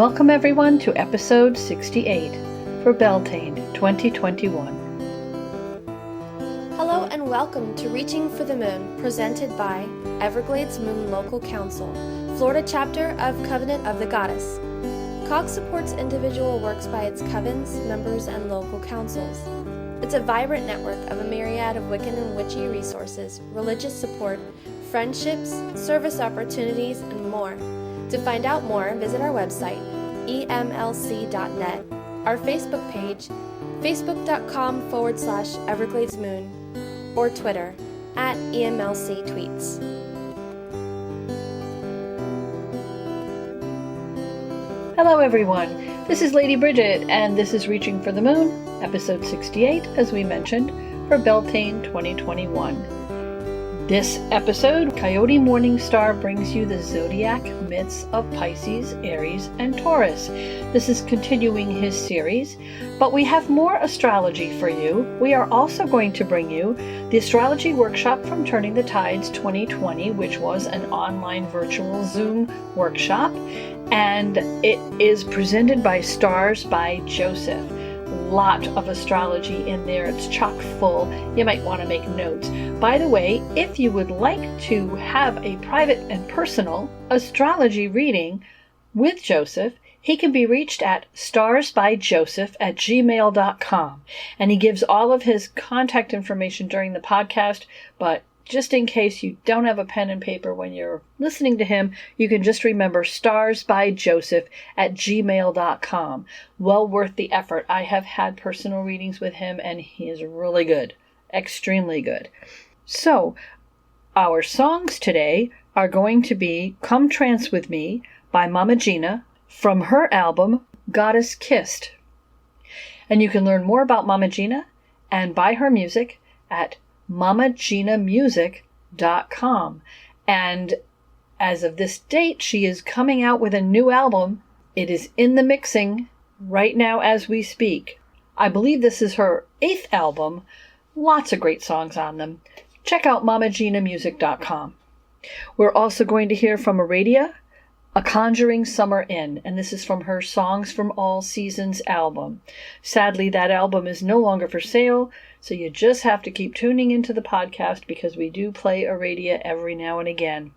Welcome everyone to episode 68 for Beltane 2021. Hello and welcome to Reaching for the Moon, presented by Everglades Moon Local Council, Florida chapter of Covenant of the Goddess. COG supports individual works by its covens, members, and local councils. It's a vibrant network of a myriad of Wiccan and witchy resources, religious support, friendships, service opportunities, and more. To find out more, visit our website, emlc.net, our Facebook page, facebook.com/EvergladesMoon, or Twitter, @EMLCTweets. Hello everyone, this is Lady Bridget, and this is Reaching for the Moon, episode 68, as we mentioned, for Beltane 2021. This episode, Coyote Morningstar brings you the Zodiac Myths of Pisces, Aries, and Taurus. This is continuing his series, but we have more astrology for you. We are also going to bring you the astrology workshop from Turning the Tides 2020, which was an online virtual Zoom workshop, and it is presented by Stars by Joseph. Lot of astrology in there. It's chock full. You might want to make notes. By the way, if you would like to have a private and personal astrology reading with Joseph, he can be reached at starsbyjoseph@gmail.com. And he gives all of his contact information during the podcast, but just in case you don't have a pen and paper when you're listening to him, you can just remember starsbyjoseph@gmail.com. Well worth the effort. I have had personal readings with him, and he is really good. Extremely good. So, our songs today are going to be Come Trance With Me by Mama Gina from her album Goddess Kissed. And you can learn more about Mama Gina and buy her music at mamaginamusic.com. And as of this date, she is coming out with a new album. It is in the mixing right now as we speak. I believe this is her 8th album. Lots of great songs on them. Check out mamaginamusic.com. We're also going to hear from Aradia, A Conjuring Summer In, and this is from her Songs from All Seasons album. Sadly, that album is no longer for sale, so you just have to keep tuning into the podcast because we do play Aradia every now and again.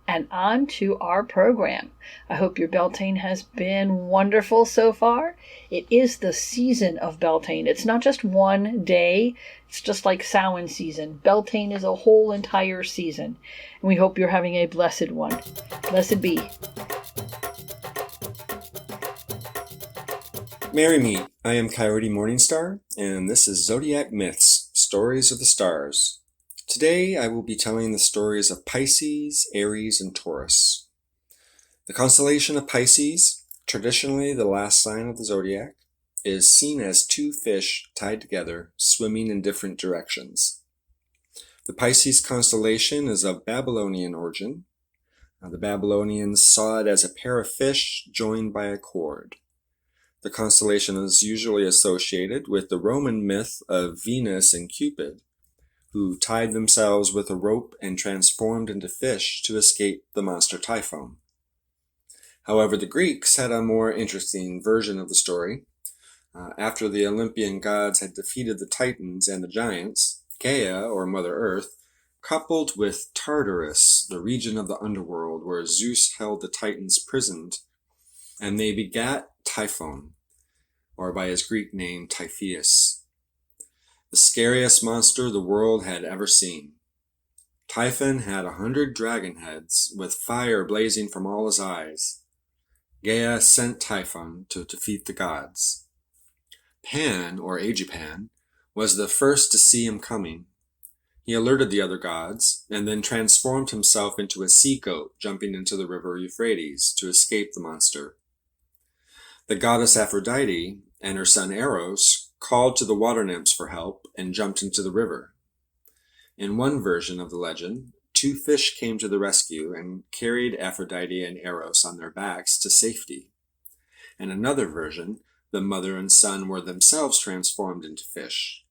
And on to our program. I hope your Beltane has been wonderful so far. It is the season of Beltane. It's not just one day. It's just like Samhain season. Beltane is a whole entire season. And we hope you're having a blessed one. Blessed be. Merry me, I am Coyote Morningstar, and this is Zodiac Myths, Stories of the Stars. Today I will be telling the stories of Pisces, Aries, and Taurus. The constellation of Pisces, traditionally the last sign of the zodiac, is seen as two fish tied together, swimming in different directions. The Pisces constellation is of Babylonian origin. The Babylonians saw it as a pair of fish joined by a cord. The constellation is usually associated with the Roman myth of Venus and Cupid, who tied themselves with a rope and transformed into fish to escape the monster Typhon. However, the Greeks had a more interesting version of the story. After the Olympian gods had defeated the Titans and the giants, Gaia, or Mother Earth, coupled with Tartarus, the region of the underworld where Zeus held the Titans prisoned, and they begat Typhon, or by his Greek name Typhoeus, the scariest monster the world had ever seen. Typhon had 100 dragon heads, with fire blazing from all his eyes. Gaia sent Typhon to defeat the gods. Pan, or Aegipan, was the first to see him coming. He alerted the other gods, and then transformed himself into a sea goat, jumping into the river Euphrates to escape the monster. The goddess Aphrodite and her son Eros called to the water nymphs for help and jumped into the river. In one version of the legend, two fish came to the rescue and carried Aphrodite and Eros on their backs to safety. In another version, the mother and son were themselves transformed into fish.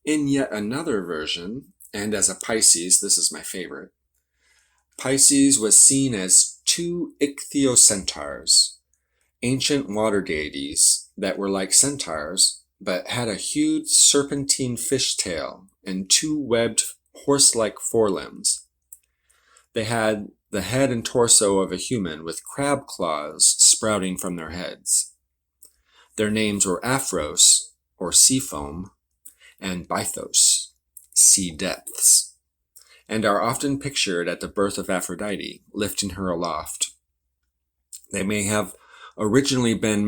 In yet another version, and as a Pisces, this is my favorite, Pisces was seen as two ichthyocentaurs, ancient water deities that were like centaurs, but had a huge serpentine fish tail and two webbed horse-like forelimbs. They had the head and torso of a human with crab claws sprouting from their heads. Their names were Aphros, or sea foam, and Bythos, sea depths, and are often pictured at the birth of Aphrodite, lifting her aloft. They may have originally been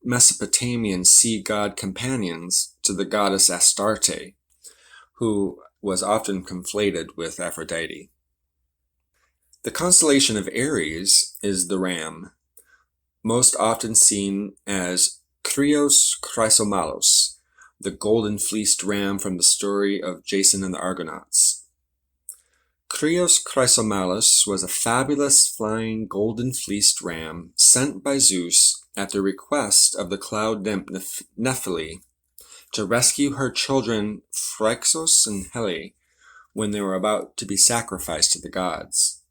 Mesopotamian sea god companions to the goddess Astarte, who was often conflated with Aphrodite. The constellation of Aries is the ram, most often seen as Krios Chrysomalos, the golden-fleeced ram from the story of Jason and the Argonauts. Krios Chrysomalos was a fabulous flying golden-fleeced ram sent by Zeus at the request of the cloud nymph Nephele to rescue her children Phrixus and Helle when they were about to be sacrificed to the gods.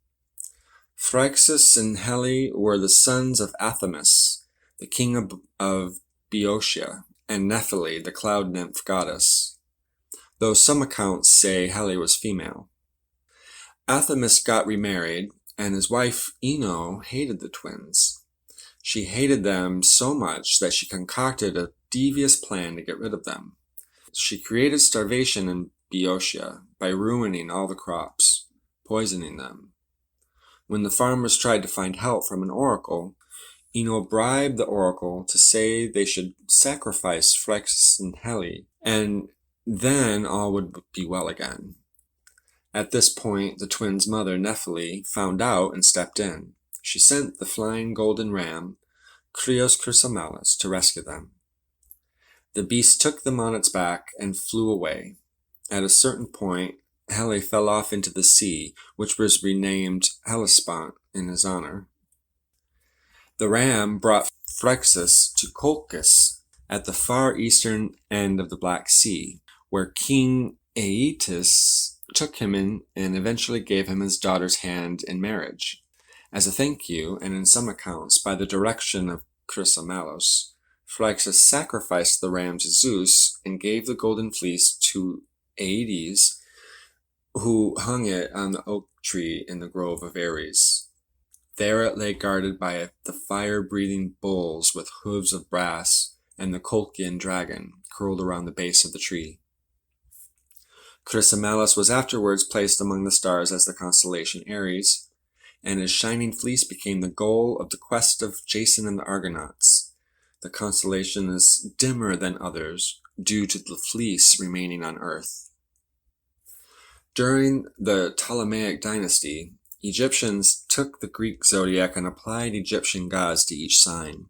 Phrixus and Helle were the sons of Athamas, the king of Boeotia, and Nephele, the cloud nymph goddess, though some accounts say Helle was female. Athamas got remarried, and his wife Ino hated the twins. She hated them so much that she concocted a devious plan to get rid of them. She created starvation in Boeotia by ruining all the crops, poisoning them. When the farmers tried to find help from an oracle, Ino bribed the oracle to say they should sacrifice Phrixus and Helle, and then all would be well again. At this point, the twins' mother, Nephele, found out and stepped in. She sent the flying golden ram, Krios Chrysomalos, to rescue them. The beast took them on its back and flew away. At a certain point, Helle fell off into the sea, which was renamed Hellespont in his honor. The ram brought Phrixus to Colchis at the far eastern end of the Black Sea, where King Aeetes took him in and eventually gave him his daughter's hand in marriage. As a thank you, and in some accounts by the direction of Chrysomalos, Phrixus sacrificed the ram to Zeus and gave the golden fleece to Aeetes, who hung it on the oak tree in the grove of Aries. There it lay guarded by the fire-breathing bulls with hooves of brass and the Colchian dragon curled around the base of the tree. Chrysomalos was afterwards placed among the stars as the constellation Aries, and his shining fleece became the goal of the quest of Jason and the Argonauts. The constellation is dimmer than others due to the fleece remaining on Earth. During the Ptolemaic dynasty, Egyptians took the Greek zodiac and applied Egyptian gods to each sign.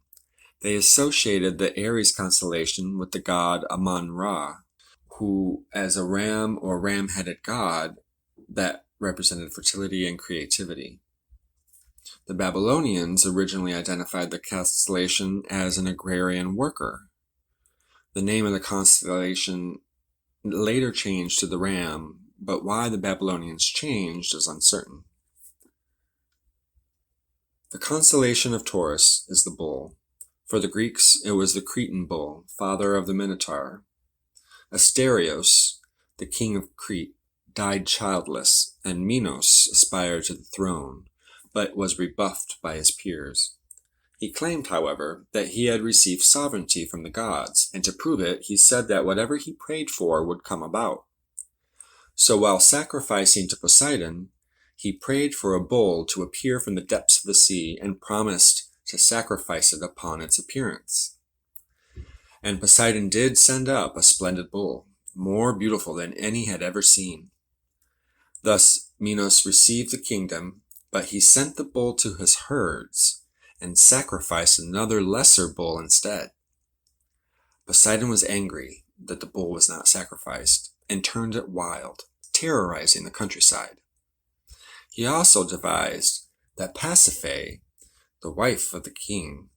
They associated the Aries constellation with the god Amon-Ra, who, as a ram or ram-headed god, that represented fertility and creativity. The Babylonians originally identified the constellation as an agrarian worker. The name of the constellation later changed to the ram, but why the Babylonians changed is uncertain. The constellation of Taurus is the bull. For the Greeks, it was the Cretan bull, father of the Minotaur. Asterios, the king of Crete, died childless, and Minos aspired to the throne, but was rebuffed by his peers. He claimed, however, that he had received sovereignty from the gods, and to prove it, he said that whatever he prayed for would come about. So while sacrificing to Poseidon, he prayed for a bull to appear from the depths of the sea and promised to sacrifice it upon its appearance. And Poseidon did send up a splendid bull, more beautiful than any had ever seen. Thus Minos received the kingdom, but he sent the bull to his herds and sacrificed another lesser bull instead. Poseidon was angry that the bull was not sacrificed and turned it wild, terrorizing the countryside. He also devised that Pasiphae, the wife of the king,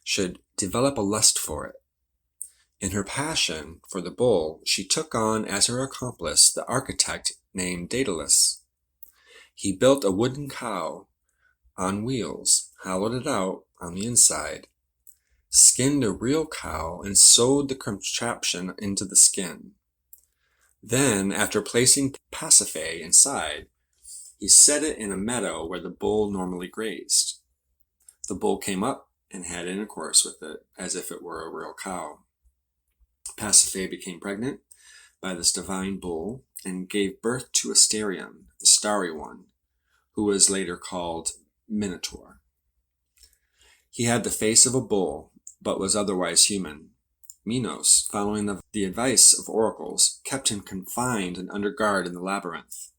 should develop a lust for it. In her passion for the bull, she took on as her accomplice the architect named Daedalus. He built a wooden cow on wheels, hollowed it out on the inside, skinned a real cow, and sewed the contraption into the skin. Then, after placing Pasiphae inside, he set it in a meadow where the bull normally grazed. The bull came up and had intercourse with it as if it were a real cow. Pasiphae became pregnant by this divine bull and gave birth to Asterion, the starry one, who was later called Minotaur. He had the face of a bull, but was otherwise human. Minos, following the advice of oracles, kept him confined and under guard in the labyrinth.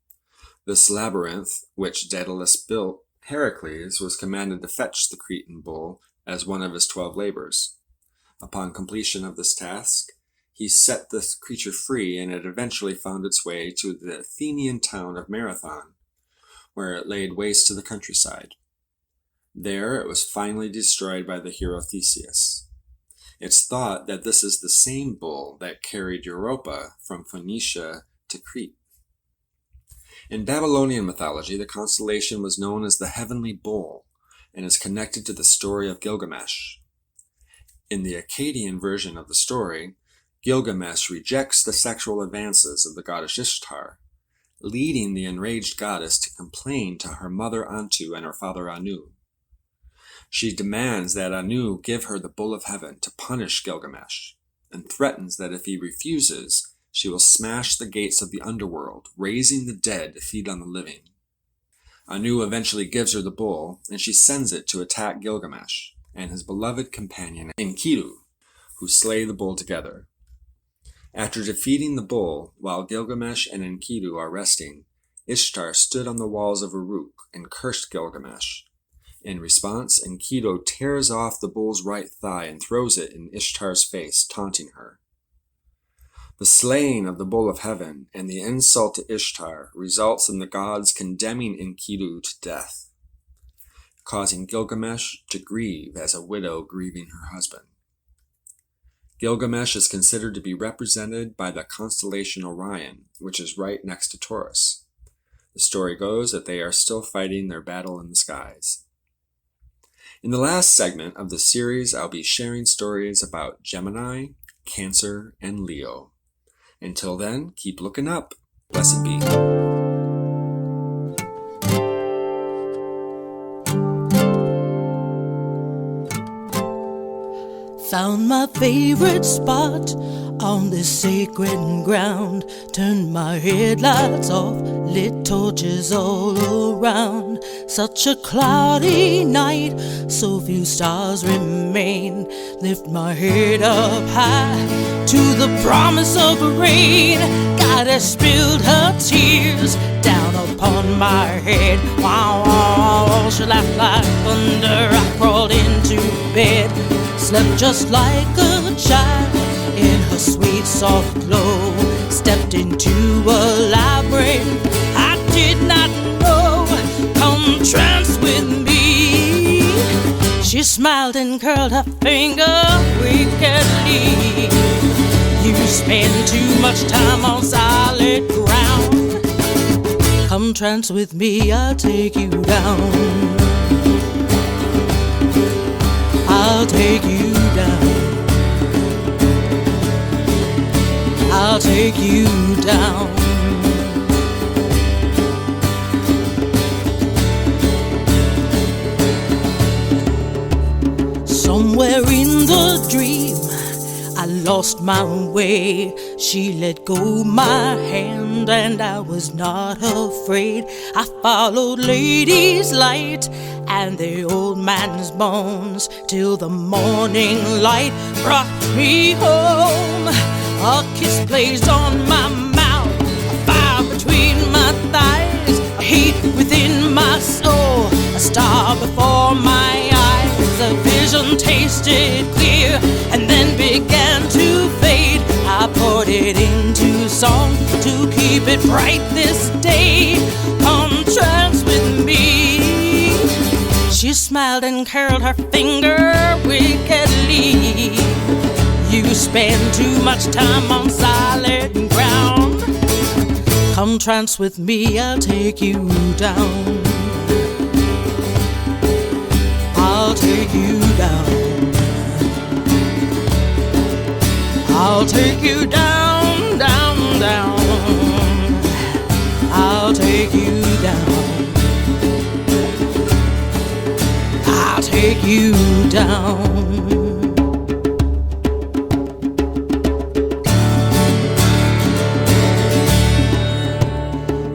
This labyrinth, which Daedalus built, Heracles was commanded to fetch the Cretan bull as one of his 12 labors. Upon completion of this task, he set the creature free, and it eventually found its way to the Athenian town of Marathon, where it laid waste to the countryside. There it was finally destroyed by the hero Theseus. It's thought that this is the same bull that carried Europa from Phoenicia to Crete. In Babylonian mythology, the constellation was known as the Heavenly Bull and is connected to the story of Gilgamesh. In the Akkadian version of the story, Gilgamesh rejects the sexual advances of the goddess Ishtar, leading the enraged goddess to complain to her mother Antu and her father Anu. She demands that Anu give her the bull of heaven to punish Gilgamesh, and threatens that if he refuses, she will smash the gates of the underworld, raising the dead to feed on the living. Anu eventually gives her the bull, and she sends it to attack Gilgamesh and his beloved companion Enkidu, who slay the bull together. After defeating the bull, while Gilgamesh and Enkidu are resting, Ishtar stood on the walls of Uruk and cursed Gilgamesh. In response, Enkidu tears off the bull's right thigh and throws it in Ishtar's face, taunting her. The slaying of the bull of heaven and the insult to Ishtar results in the gods condemning Enkidu to death, causing Gilgamesh to grieve as a widow grieving her husband. Gilgamesh is considered to be represented by the constellation Orion, which is right next to Taurus. The story goes that they are still fighting their battle in the skies. In the last segment of the series, I'll be sharing stories about Gemini, Cancer, and Leo. Until then, keep looking up. Blessed be. Found my favorite spot on this sacred ground. Turned my headlights off, lit torches all around. Such a cloudy night, so few stars remain. Lift my head up high to the promise of rain. Goddess spilled her tears down upon my head. Wow, wow, wow, she laughed like thunder. I crawled into bed, slept just like a child in her sweet soft glow. Stepped into a labyrinth I did not know. Come trance with me. She smiled and curled her finger wickedly. You spend too much time on solid ground. Come trance with me, I'll take you down. I'll take you down. I'll take you down. Somewhere in the dream I lost my way. She let go my hand and I was not afraid. I followed Lady's light and the old man's bones till the morning light brought me home. A kiss blazed on my mouth, a fire between my thighs, a heat within my soul, a star before my eyes. A vision tasted clear and then began to fade. I poured it into song to keep it bright this day. Come trance with me. She smiled and curled her finger wickedly. You spend too much time on solid ground. Come trance with me, I'll take you down. take you down. I'll take you down, down, down. I'll take you down. I'll take you down.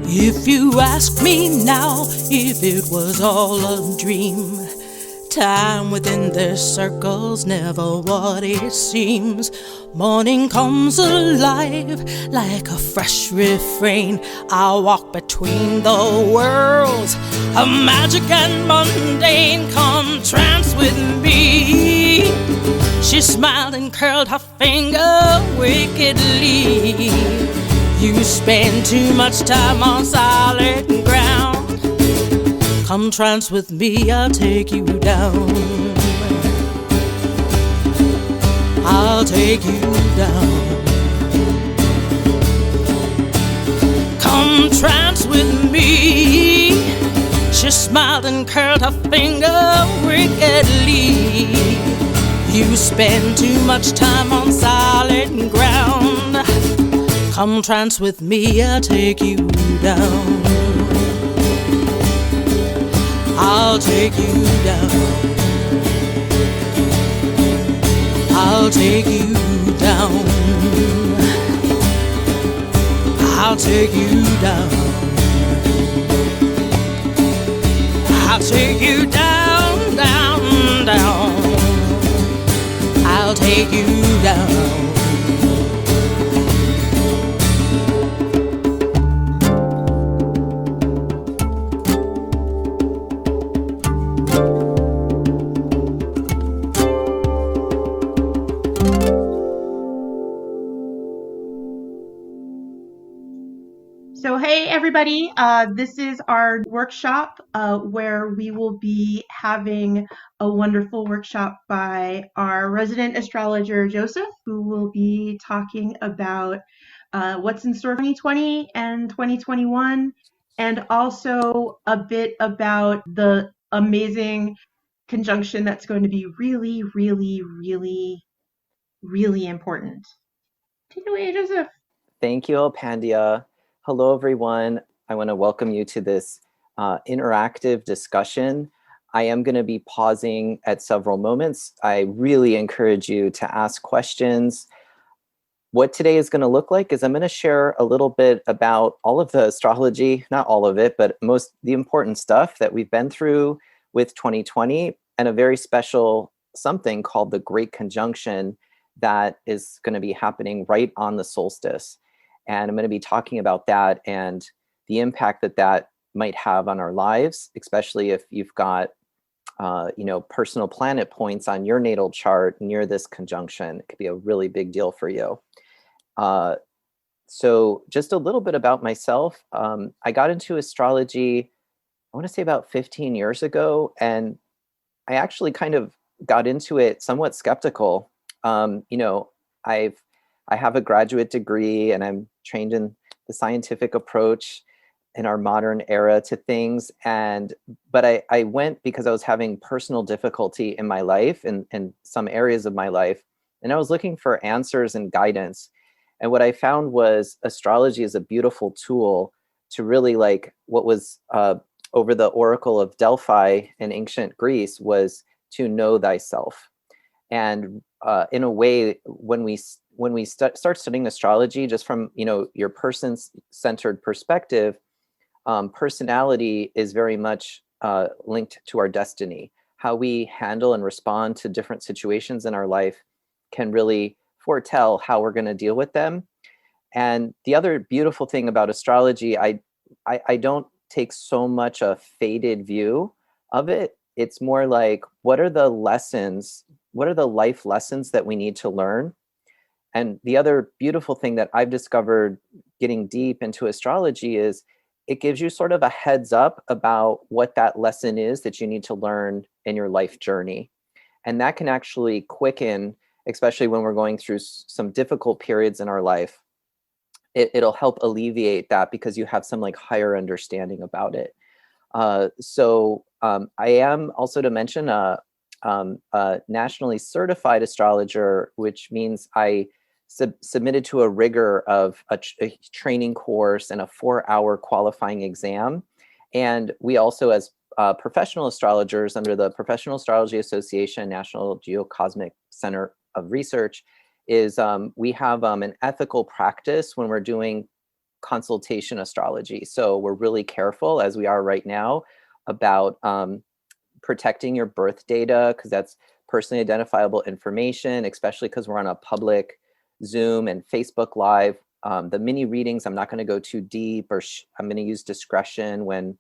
If you ask me now if it was all a dream, time within their circles never what it seems. Morning comes alive like a fresh refrain. I walk between the worlds of magic and mundane. Come trance with me. She smiled and curled her finger wickedly. You spend too much time on solid ground. Come trance with me, I'll take you down. I'll take you down. Come trance with me. She smiled and curled her finger wickedly. You spend too much time on solid ground. Come trance with me, I'll take you down. I'll take you down. I'll take you down. I'll take you down. I'll take you down, down, down. I'll take you down. So hey everybody, this is our workshop where we will be having a wonderful workshop by our resident astrologer Joseph, who will be talking about what's in store for 2020 and 2021, and also a bit about the amazing conjunction that's going to be really, really, really, really important. Take it away, Joseph. Thank you, Alpandia. Hello, everyone. I want to welcome you to this interactive discussion. I am going to be pausing at several moments. I really encourage you to ask questions. What today is going to look like is I'm going to share a little bit about all of the astrology, not all of it, but the important stuff that we've been through with 2020, and a very special something called the Great Conjunction that is going to be happening right on the solstice. And I'm going to be talking about that and the impact that that might have on our lives, especially if you've got, personal planet points on your natal chart near this conjunction. It could be a really big deal for you. So just a little bit about myself. I got into astrology, I want to say about 15 years ago, and I actually kind of got into it somewhat skeptical. I have a graduate degree and I'm trained in the scientific approach in our modern era to things. But I went because I was having personal difficulty in my life and some areas of my life. And I was looking for answers and guidance. And what I found was astrology is a beautiful tool to really, like what was over the Oracle of Delphi in ancient Greece, was to know thyself. And in a way, when we start studying astrology, just from your person-centered perspective, personality is very much linked to our destiny. How we handle and respond to different situations in our life can really foretell how we're going to deal with them. And the other beautiful thing about astrology, I don't take so much a faded view of it. It's more like, what are the lessons? What are the life lessons that we need to learn? And the other beautiful thing that I've discovered getting deep into astrology is it gives you sort of a heads up about what that lesson is that you need to learn in your life journey. And that can actually quicken, especially when we're going through some difficult periods in our life. It'll help alleviate that because you have some like higher understanding about it. So I am also to mention, a nationally certified astrologer, which means I submitted to a rigor of a training course and a 4-hour qualifying exam. And we also, as professional astrologers under the Professional Astrology Association, National Geocosmic Center of Research, is we have an ethical practice when we're doing consultation astrology. So we're really careful, as we are right now, about protecting your birth data, because that's personally identifiable information, especially because we're on a public Zoom and Facebook Live. The mini readings, I'm not going to go too deep, or I'm going to use discretion when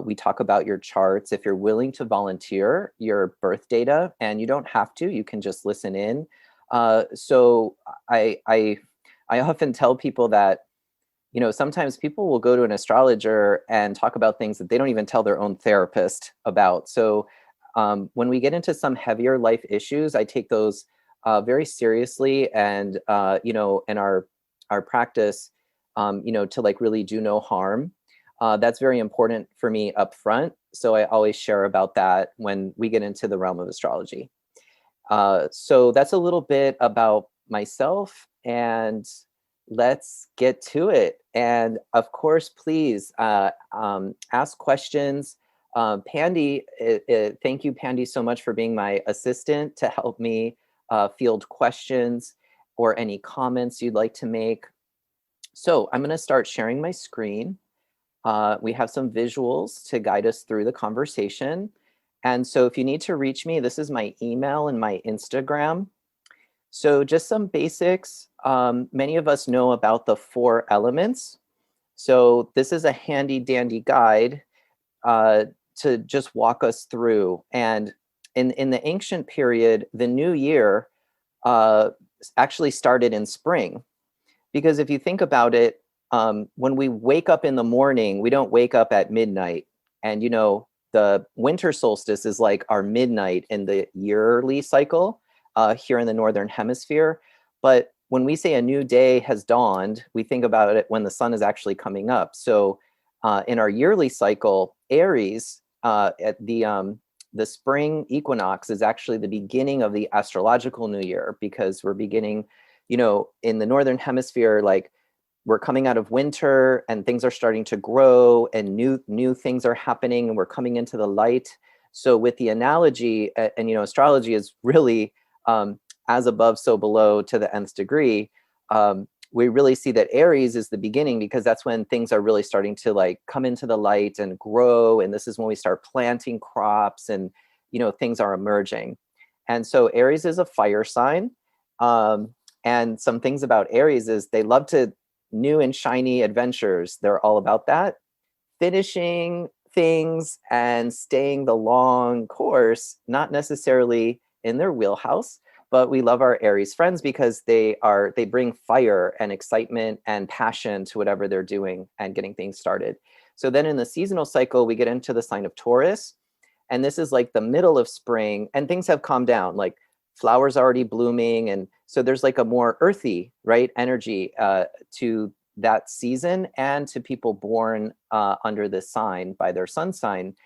we talk about your charts. If you're willing to volunteer your birth data, and you don't have to, you can just listen in. So I often tell people that, you know, sometimes people will go to an astrologer and talk about things that they don't even tell their own therapist about. So when we get into some heavier life issues, I take those very seriously, and you know, in our practice, you know, to like really do no harm. That's very important for me up front. So I always share about that when we get into the realm of astrology. So that's a little bit about myself, and let's get to it. And of course, please ask questions. Pandy, thank you, Pandy, so much for being my assistant to help me field questions or any comments you'd like to make. So I'm going to start sharing my screen. We have some visuals to guide us through the conversation. And so if you need to reach me, this is my email and my Instagram. So just some basics. Many of us know about the 4 elements. So this is a handy dandy guide to just walk us through. And in the ancient period, the new year actually started in spring. Because if you think about it, when we wake up in the morning, we don't wake up at midnight. And, you know, the winter solstice is like our midnight in the yearly cycle here in the Northern Hemisphere. But when we say a new day has dawned, we think about it when the sun is actually coming up. So in our yearly cycle, Aries, at the spring equinox is actually the beginning of the astrological new year, because we're beginning, you know, in the Northern Hemisphere, like we're coming out of winter and things are starting to grow and new things are happening and we're coming into the light. So with the analogy, and you know, astrology is really as above, so below to the nth degree. We really see that Aries is the beginning, because that's when things are really starting to like come into the light and grow. And this is when we start planting crops and, you know, things are emerging. And so Aries is a fire sign. And some things about Aries is they love to new and shiny adventures. They're all about that. Finishing things and staying the long course, not necessarily in their wheelhouse, but we love our Aries friends because they bring fire and excitement and passion to whatever they're doing and getting things started. So then in the seasonal cycle, we get into the sign of Taurus. And this is like the middle of spring and things have calmed down, like flowers already blooming. And so there's like a more earthy, right, energy to that season and to people born under this sign by their sun sign.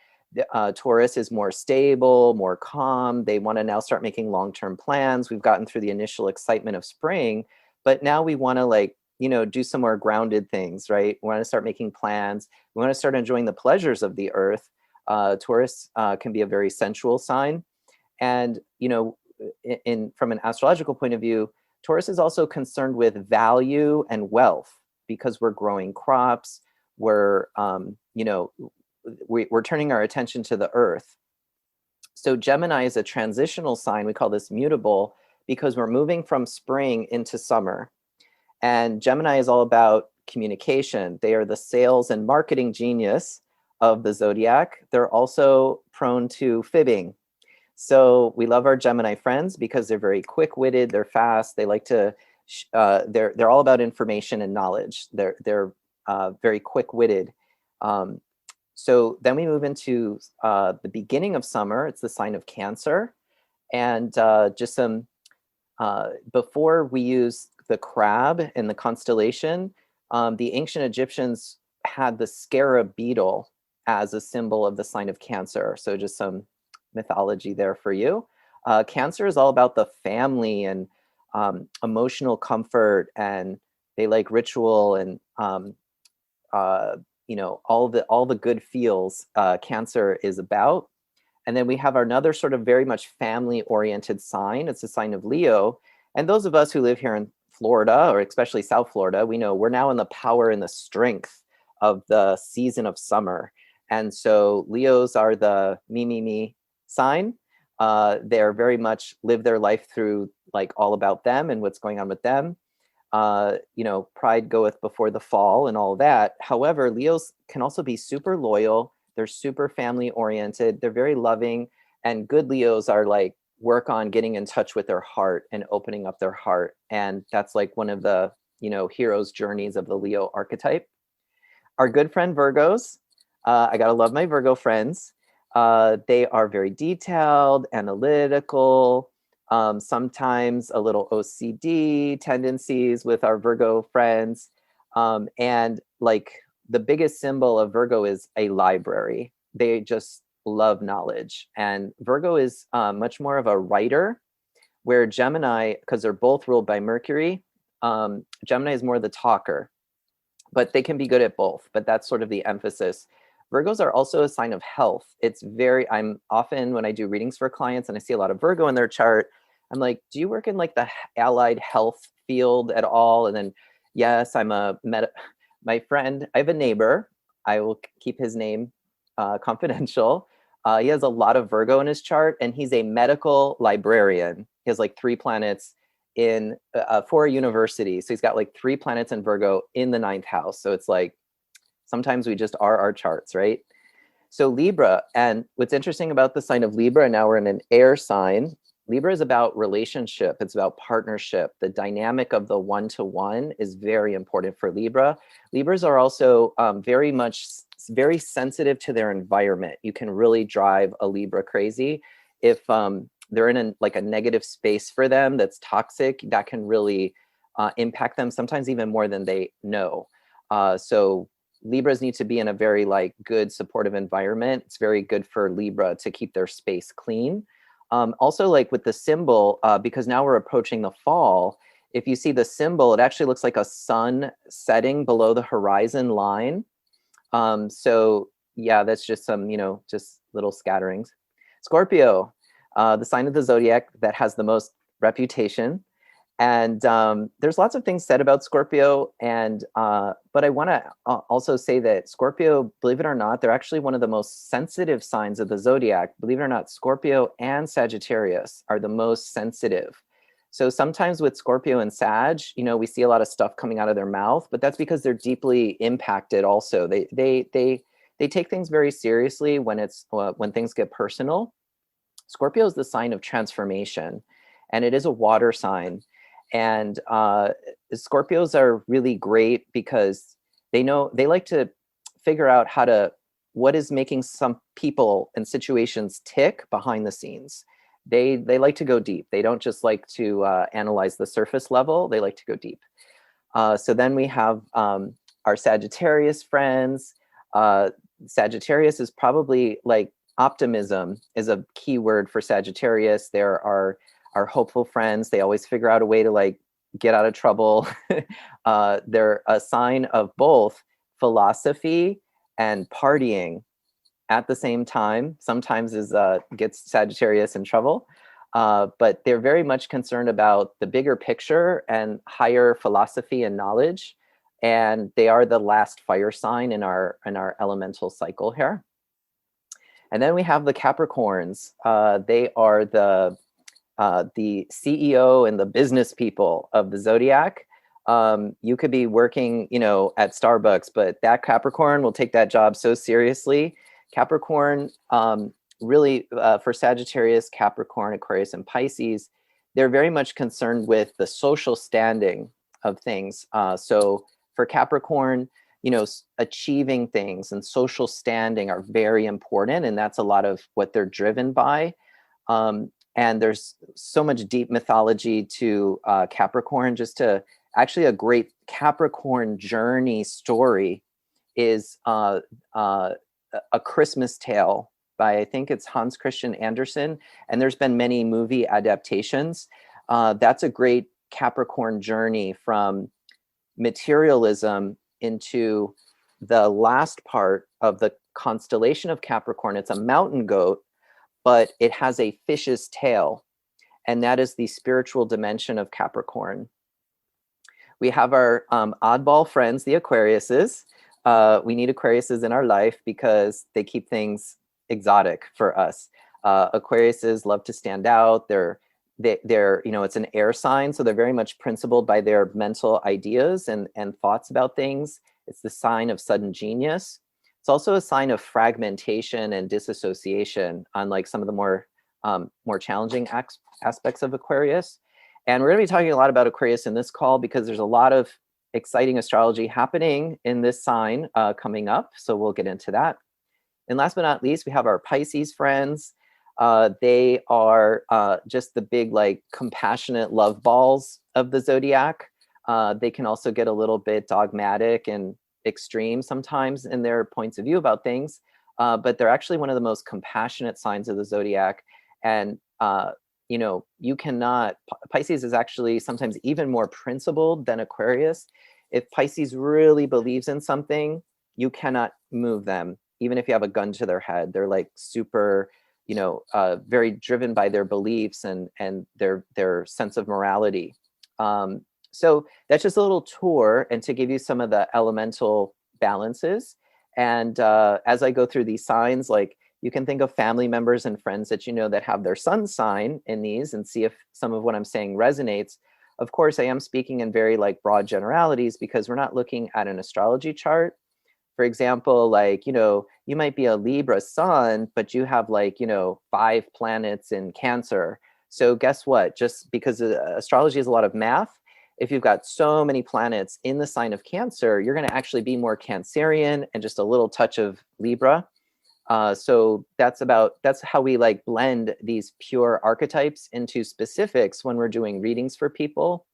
Taurus is more stable, more calm. They want to now start making long-term plans. We've gotten through the initial excitement of spring, but now we want to, like, you know, do some more grounded things, right? We want to start making plans. We want to start enjoying the pleasures of the earth. Taurus can be a very sensual sign. And, you know, from an astrological point of view, Taurus is also concerned with value and wealth because we're growing crops. We're, you know, we're turning our attention to the earth. So Gemini is a transitional sign. We call this mutable because we're moving from spring into summer. And Gemini is all about communication. They are the sales and marketing genius of the zodiac. They're also prone to fibbing. So we love our Gemini friends because they're very quick-witted, they're fast, they like to, they're all about information and knowledge. They're very quick-witted. So then we move into the beginning of summer. It's the sign of Cancer. And just some, before we use the crab in the constellation, the ancient Egyptians had the scarab beetle as a symbol of the sign of Cancer. So just some mythology there for you. Cancer is all about the family and emotional comfort, and they like ritual and all the good feels. Cancer is about. And then we have another sort of very much family oriented sign. It's a sign of Leo. And those of us who live here in Florida, or especially South Florida, we know we're now in the power and the strength of the season of summer. And so Leos are the me sign. They're very much live their life through like all about them and what's going on with them. Pride goeth before the fall and all that. However, Leos can also be super loyal. They're super family oriented. They're very loving, and good Leos are like work on getting in touch with their heart and opening up their heart. And that's like one of the, hero's journeys of the Leo archetype. Our good friend Virgos, I gotta love my Virgo friends. They are very detailed, analytical, sometimes a little OCD tendencies with our Virgo friends. And like the biggest symbol of Virgo is a library. They just love knowledge. And Virgo is much more of a writer, where Gemini, because they're both ruled by Mercury, Gemini is more the talker, but they can be good at both. But that's sort of the emphasis. Virgos are also a sign of health. I'm often, when I do readings for clients and I see a lot of Virgo in their chart, I'm like, do you work in like the allied health field at all? And then, yes, my friend, I have a neighbor, I will keep his name confidential. He has a lot of Virgo in his chart, and he's a medical librarian. He has like 3 planets in for a university. So he's got like 3 planets in Virgo in the 9th house. So it's like, sometimes we just are our charts, right? So Libra, and what's interesting about the sign of Libra, now we're in an air sign. Libra is about relationship. It's about partnership. The dynamic of the one-to-one is very important for Libra. Libras are also very sensitive to their environment. You can really drive a Libra crazy. If they're in a negative space for them that's toxic, that can really impact them, sometimes even more than they know. So Libras need to be in a very good supportive environment. It's very good for Libra to keep their space clean. Also, with the symbol, because now we're approaching the fall, if you see the symbol, it actually looks like a sun setting below the horizon line. So yeah, that's just some, just little scatterings. Scorpio, the sign of the zodiac that has the most reputation. And there's lots of things said about Scorpio, but I want to also say that Scorpio, believe it or not, they're actually one of the most sensitive signs of the zodiac. Believe it or not, Scorpio and Sagittarius are the most sensitive. So sometimes with Scorpio and Sag, we see a lot of stuff coming out of their mouth, but that's because they're deeply impacted. Also, they take things very seriously when things get personal. Scorpio is the sign of transformation, and it is a water sign. And Scorpios are really great because they like to figure out what is making some people and situations tick behind the scenes. They like to go deep. They don't just like to analyze the surface level. They like to go deep. So then we have our Sagittarius friends. Sagittarius is probably optimism is a key word for Sagittarius. There are our hopeful friends. They always figure out a way to get out of trouble. They're a sign of both philosophy and partying at the same time. Sometimes gets Sagittarius in trouble, but they're very much concerned about the bigger picture and higher philosophy and knowledge. And they are the last fire sign in our elemental cycle here. And then we have the Capricorns. They are the CEO and the business people of the zodiac. You could be working, at Starbucks, but that Capricorn will take that job so seriously. Capricorn, really for Sagittarius, Capricorn, Aquarius, and Pisces, they're very much concerned with the social standing of things. So for Capricorn, achieving things and social standing are very important, and that's a lot of what they're driven by. And there's so much deep mythology to Capricorn. Actually a great Capricorn journey story is a Christmas tale by, I think it's Hans Christian Andersen, and there's been many movie adaptations. That's a great Capricorn journey from materialism into the last part of the constellation of Capricorn. It's a mountain goat, but it has a fish's tail, and that is the spiritual dimension of Capricorn. We have our oddball friends, the Aquariuses. We need Aquariuses in our life because they keep things exotic for us. Aquariuses love to stand out. They're it's an air sign, so they're very much principled by their mental ideas and thoughts about things. It's the sign of sudden genius. It's also a sign of fragmentation and disassociation, unlike some of the more challenging aspects of Aquarius. And we're going to be talking a lot about Aquarius in this call because there's a lot of exciting astrology happening in this sign coming up. So we'll get into that. And last but not least, we have our Pisces friends. They are just the big, like, compassionate love balls of the zodiac. They can also get a little bit dogmatic and extreme sometimes in their points of view about things, but they're actually one of the most compassionate signs of the zodiac. And Pisces is actually sometimes even more principled than Aquarius. If Pisces really believes in something, you cannot move them, even if you have a gun to their head. They're like super, very driven by their beliefs and their sense of morality. So that's just a little tour, and to give you some of the elemental balances. And as I go through these signs, like, you can think of family members and friends that that have their sun sign in these, and see if some of what I'm saying resonates. Of course, I am speaking in very broad generalities because we're not looking at an astrology chart. For example, you might be a Libra sun, but you have 5 planets in Cancer. So guess what? Just because astrology is a lot of math, if you've got so many planets in the sign of Cancer, you're going to actually be more Cancerian and just a little touch of Libra. So that's how we blend these pure archetypes into specifics when we're doing readings for people.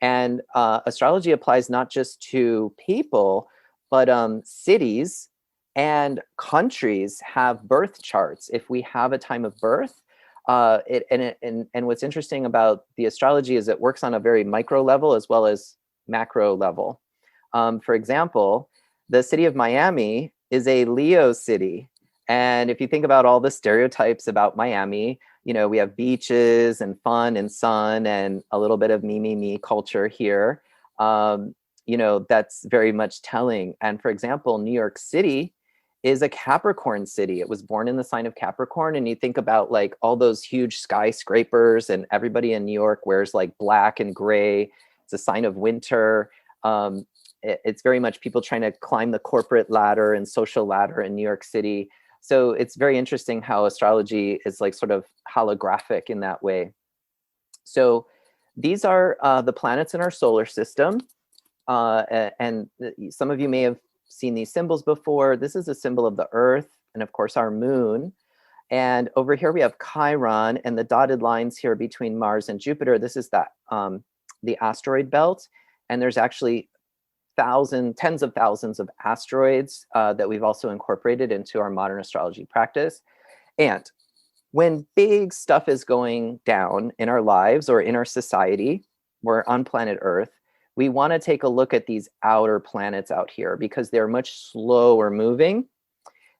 And astrology applies not just to people, but cities and countries have birth charts. If we have a time of birth, and what's interesting about the astrology is it works on a very micro level as well as macro level. For example, the city of Miami is a Leo city. And if you think about all the stereotypes about Miami, we have beaches and fun and sun and a little bit of me culture here. That's very much telling. And for example, New York City is a Capricorn city. It was born in the sign of Capricorn. And you think about all those huge skyscrapers, and everybody in New York wears black and gray. It's a sign of winter. It's very much people trying to climb the corporate ladder and social ladder in New York City. So it's very interesting how astrology is sort of holographic in that way. So these are the planets in our solar system. And some of you may have seen these symbols before. This is a symbol of the Earth and, of course, our moon. And over here we have Chiron, and the dotted lines here between Mars and Jupiter. This is the asteroid belt. And there's actually tens of thousands of asteroids that we've also incorporated into our modern astrology practice. And when big stuff is going down in our lives or in our society, we're on planet Earth, we want to take a look at these outer planets out here because they're much slower moving.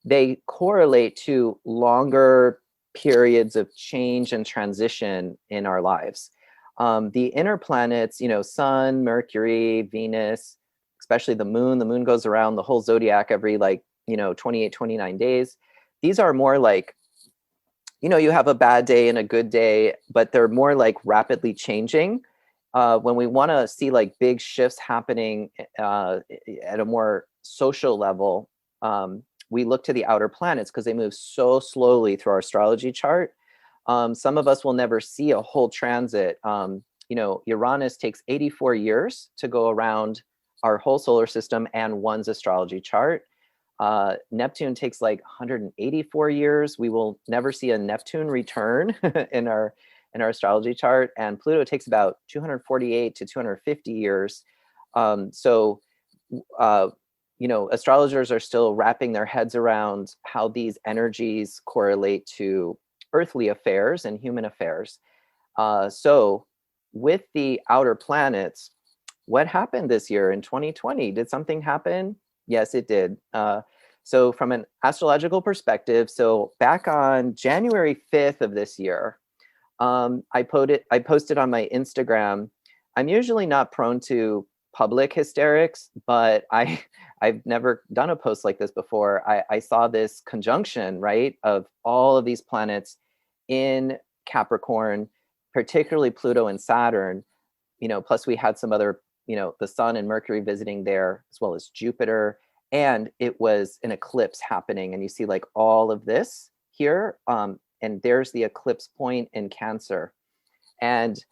They correlate to longer periods of change and transition in our lives. The inner planets, Sun, Mercury, Venus, especially the moon goes around the whole zodiac every 28, 29 days. These are more you have a bad day and a good day, but they're more rapidly changing. When we want to see big shifts happening at a more social level, we look to the outer planets because they move so slowly through our astrology chart. Some of us will never see a whole transit. Uranus takes 84 years to go around our whole solar system and one's astrology chart. Neptune takes 184 years. We will never see a Neptune return in our astrology chart, and Pluto takes about 248 to 250 years. So astrologers are still wrapping their heads around how these energies correlate to earthly affairs and human affairs. So with the outer planets, what happened this year in 2020? Did something happen? Yes, it did. So from an astrological perspective, so back on January 5th of this year, I posted on my Instagram. I'm usually not prone to public hysterics, but I've never done a post like this before. I saw this conjunction, right, of all of these planets in Capricorn, particularly Pluto and Saturn, plus we had some other, the Sun and Mercury visiting there, as well as Jupiter. And it was an eclipse happening. And you see like all of this here. And there's the eclipse point in Cancer. And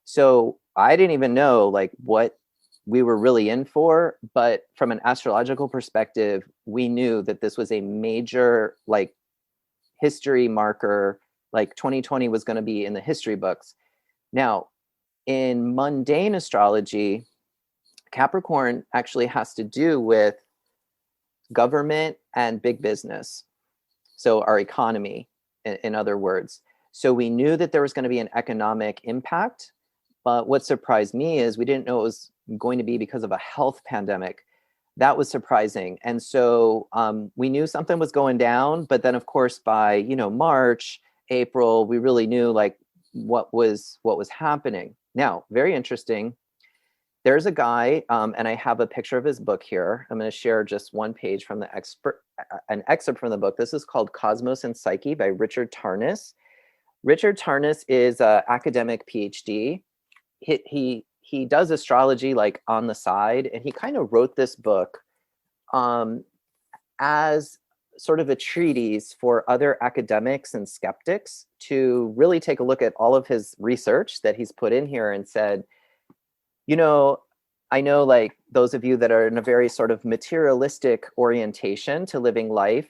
so I didn't even know like what we were really in for, but from an astrological perspective, we knew that this was a major like history marker, like 2020 was going to be in the history books. Now, in mundane astrology, Capricorn actually has to do with government and big business. So our economy, in other words. So we knew that there was going to be an economic impact, but what surprised me is we didn't know it was going to be because of a health pandemic. That was surprising. And so we knew something was going down, but then of course by, March, April, we really knew like what was happening. Now, very interesting. There's a guy, and I have a picture of his book here. I'm going to share just one page from an excerpt from the book. This is called Cosmos and Psyche by Richard Tarnas. Richard Tarnas is an academic PhD. He does astrology like on the side, and he kind of wrote this book as sort of a treatise for other academics and skeptics to really take a look at all of his research that he's put in here and said, I know like those of you that are in a very sort of materialistic orientation to living life,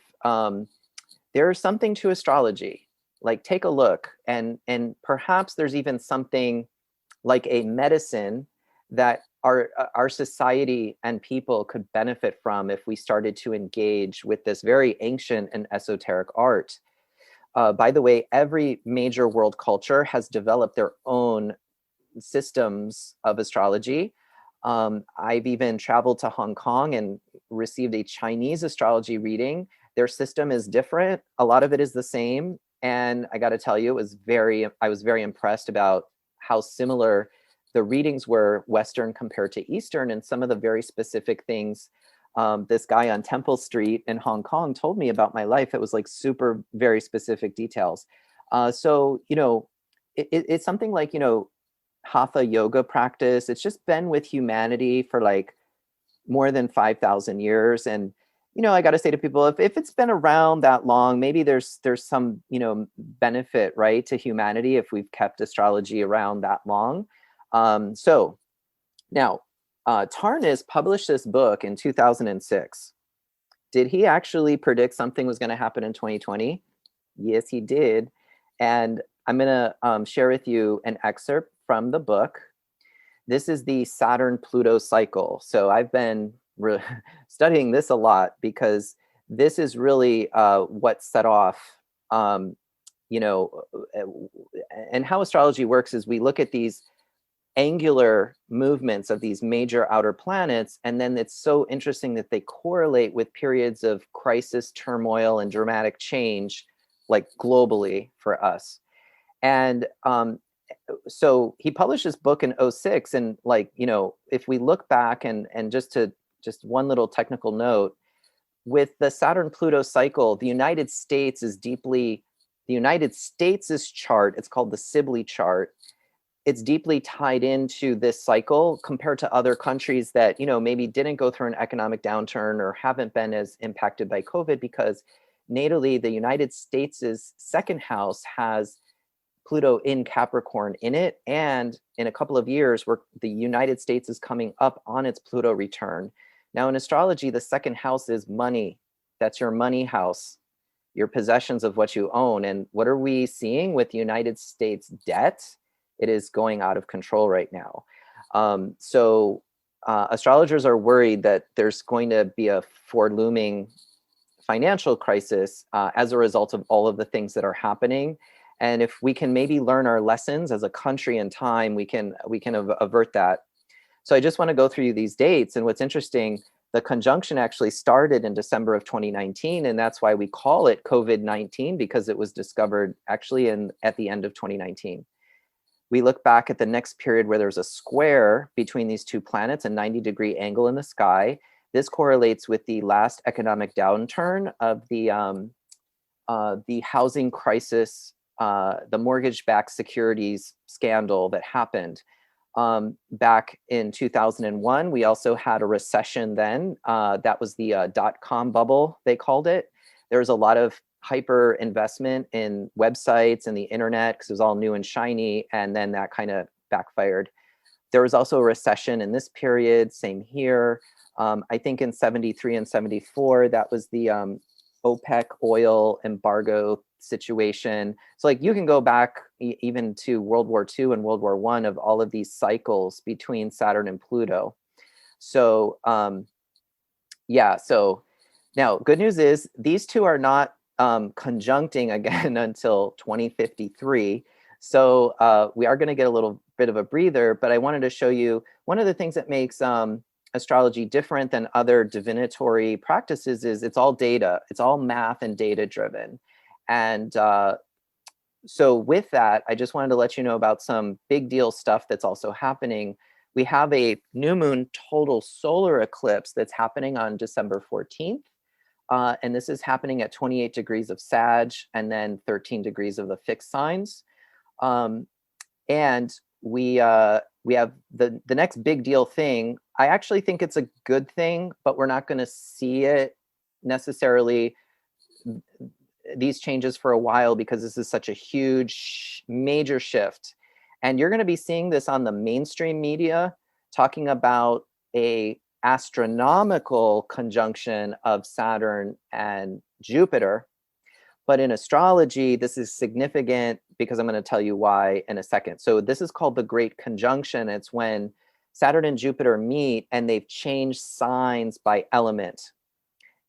there's something to astrology. Like take a look, and perhaps there's even something like a medicine that our society and people could benefit from if we started to engage with this very ancient and esoteric art. By the way, every major world culture has developed their own systems of astrology. I've even traveled to Hong Kong and received a Chinese astrology reading. Their system is different. A lot of it is the same. And I got to tell you, I was very impressed about how similar the readings were, Western compared to Eastern, and some of the very specific things this guy on Temple Street in Hong Kong told me about my life. It was like super, very specific details. So, it's something like, Hatha yoga practice. It's just been with humanity for like more than 5,000 years. And, I got to say to people, if it's been around that long, maybe there's some, benefit, right, to humanity if we've kept astrology around that long. So now, Tarnas published this book in 2006. Did he actually predict something was going to happen in 2020? Yes, he did. And I'm going to share with you an excerpt from the book. This is the Saturn-Pluto cycle. So I've been studying this a lot because this is really what set off, and how astrology works is we look at these angular movements of these major outer planets, and then it's so interesting that they correlate with periods of crisis, turmoil, and dramatic change, like globally for us. And so he published this book in 2006, and like, if we look back and just one little technical note, with the Saturn-Pluto cycle, the United States' chart, it's called the Sibley chart. It's deeply tied into this cycle compared to other countries that, maybe didn't go through an economic downturn or haven't been as impacted by COVID, because natally the United States' second house has Pluto in Capricorn in it. And in a couple of years, where the United States is coming up on its Pluto return. Now in astrology, the second house is money. That's your money house, your possessions of what you own. And what are we seeing with United States debt? It is going out of control right now. So astrologers are worried that there's going to be a looming financial crisis as a result of all of the things that are happening. And if we can maybe learn our lessons as a country in time, we can avert that. So I just want to go through these dates. And what's interesting, the conjunction actually started in December of 2019, and that's why we call it COVID-19, because it was discovered actually at the end of 2019. We look back at the next period where there's a square between these two planets, a 90-degree angle in the sky. This correlates with the last economic downturn of the housing crisis, the mortgage-backed securities scandal that happened back in 2001. We also had a recession then. That was the dot-com bubble, they called it. There was a lot of hyper investment in websites and the internet because it was all new and shiny, and then that kind of backfired. There was also a recession in this period, same here. I think in 73 and 74, that was the OPEC oil embargo situation. So like you can go back even to World War II and World War I of all of these cycles between Saturn and Pluto. So yeah, so now good news is these two are not conjuncting again until 2053. So we are going to get a little bit of a breather, but I wanted to show you one of the things that makes astrology different than other divinatory practices is it's all data. It's all math and data driven. And so with that, I just wanted to let you know about some big deal stuff that's also happening. We have a new moon total solar eclipse that's happening on December 14th. And this is happening at 28 degrees of Sag and then 13 degrees of the fixed signs. And we have the next big deal thing. I actually think it's a good thing, but we're not going to see it necessarily, these changes for a while, because this is such a huge, major shift. And you're going to be seeing this on the mainstream media talking about a astronomical conjunction of Saturn and Jupiter. But in astrology, this is significant because I'm going to tell you why in a second. So this is called the Great Conjunction. It's when Saturn and Jupiter meet and they've changed signs by element.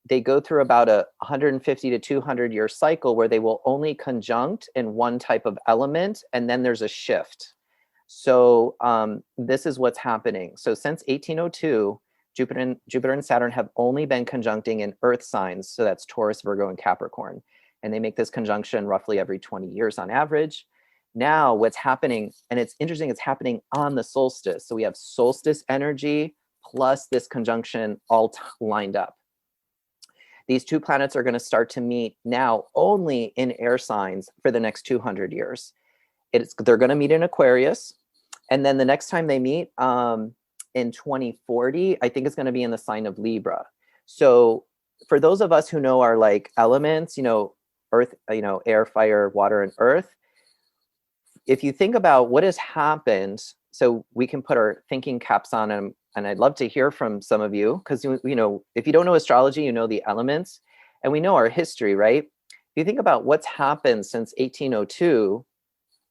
They go through about a 150 to 200 year cycle where they will only conjunct in one type of element, and then there's a shift. So this is what's happening. So since 1802, Jupiter and Saturn have only been conjuncting in earth signs. So that's Taurus, Virgo, and Capricorn. And they make this conjunction roughly every 20 years on average. Now what's happening, and it's interesting, it's happening on the solstice. So we have solstice energy plus this conjunction all lined up. These two planets are going to start to meet now only in air signs for the next 200 years. They're going to meet in Aquarius. And then the next time they meet in 2040, I think it's going to be in the sign of Libra. So for those of us who know our like elements, earth, air, fire, water, and earth, if you think about what has happened, so we can put our thinking caps on them. And I'd love to hear from some of you, because, if you don't know astrology, you know the elements, and we know our history, right? If you think about what's happened since 1802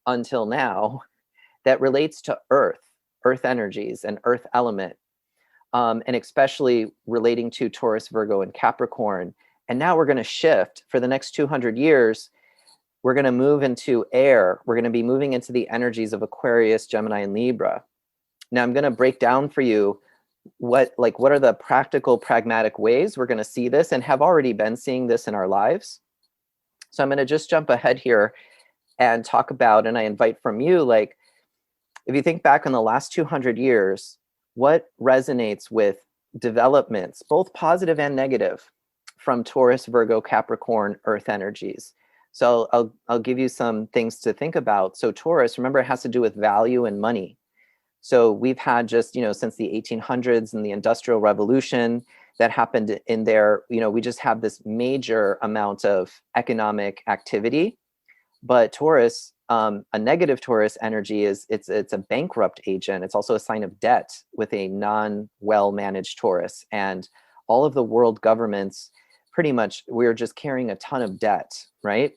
until now that relates to earth energies and earth element, and especially relating to Taurus, Virgo, and Capricorn. And now we're going to shift for the next 200 years. We're going to move into air. We're going to be moving into the energies of Aquarius, Gemini, and Libra. Now I'm going to break down for you what are the practical, pragmatic ways we're going to see this and have already been seeing this in our lives. So I'm going to just jump ahead here and talk about, and I invite from you, if you think back in the last 200 years, what resonates with developments, both positive and negative, from Taurus, Virgo, Capricorn, earth energies. So I'll give you some things to think about. So Taurus, remember, it has to do with value and money. So we've had just, since the 1800s and the Industrial Revolution that happened in there, we just have this major amount of economic activity. But Taurus, a negative Taurus energy it's a bankrupt agent. It's also a sign of debt with a non-well managed Taurus. And all of the world governments, pretty much, we're just carrying a ton of debt, right?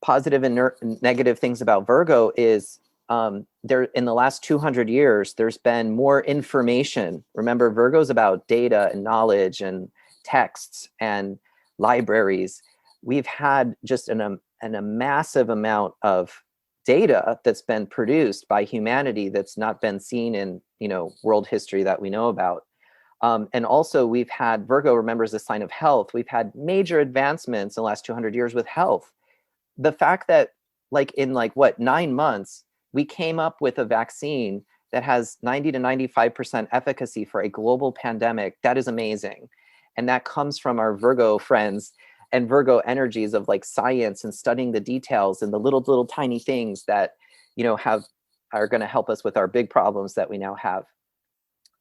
Positive and negative things about Virgo is there in the last 200 years, there's been more information. Remember, Virgo's about data and knowledge and texts and libraries. We've had just a massive amount of data that's been produced by humanity that's not been seen in, world history that we know about. And also we've had, Virgo, remember, is a sign of health. We've had major advancements in the last 200 years with health. The fact that in 9 months, we came up with a vaccine that has 90 to 95% efficacy for a global pandemic, that is amazing. And that comes from our Virgo friends and Virgo energies of science and studying the details and the little tiny things that, are going to help us with our big problems that we now have.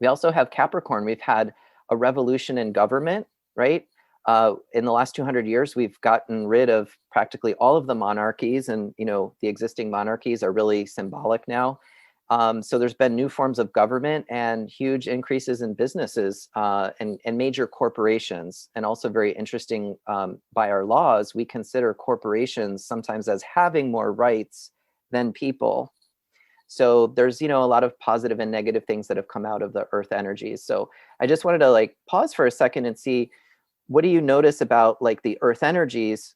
We also have Capricorn. We've had a revolution in government, right? In the last 200 years, we've gotten rid of practically all of the monarchies, and the existing monarchies are really symbolic now. So there's been new forms of government and huge increases in businesses and major corporations. And also very interesting, by our laws, we consider corporations sometimes as having more rights than people. So there's, a lot of positive and negative things that have come out of the earth energies. So I just wanted to pause for a second and see, what do you notice about the earth energies,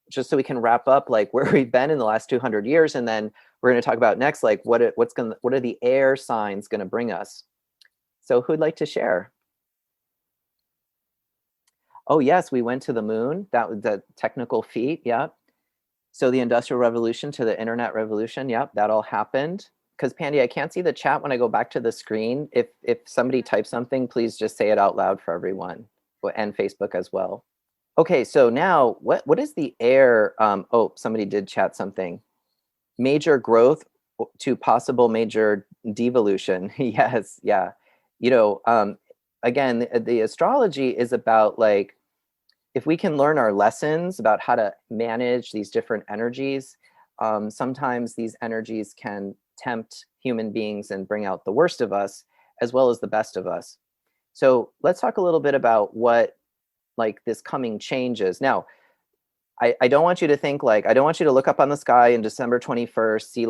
just so we can wrap up where we've been in the last 200 years. And then we're going to talk about next, what are the air signs going to bring us? So who'd like to share? Oh yes, we went to the moon. That was the technical feat. Yeah. So the Industrial Revolution to the Internet Revolution. Yep, that all happened. Because Pandy, I can't see the chat when I go back to the screen. If somebody types something, please just say it out loud for everyone, and Facebook as well. Okay, so now what is the air? Oh, somebody did chat something. Major growth to possible major devolution. Yes, yeah. Again, the astrology is about if we can learn our lessons about how to manage these different energies, sometimes these energies can tempt human beings and bring out the worst of us as well as the best of us. So let's talk a little bit about what this coming change is. Now, I don't want you to think I don't want you to look up on the sky in December 21st, see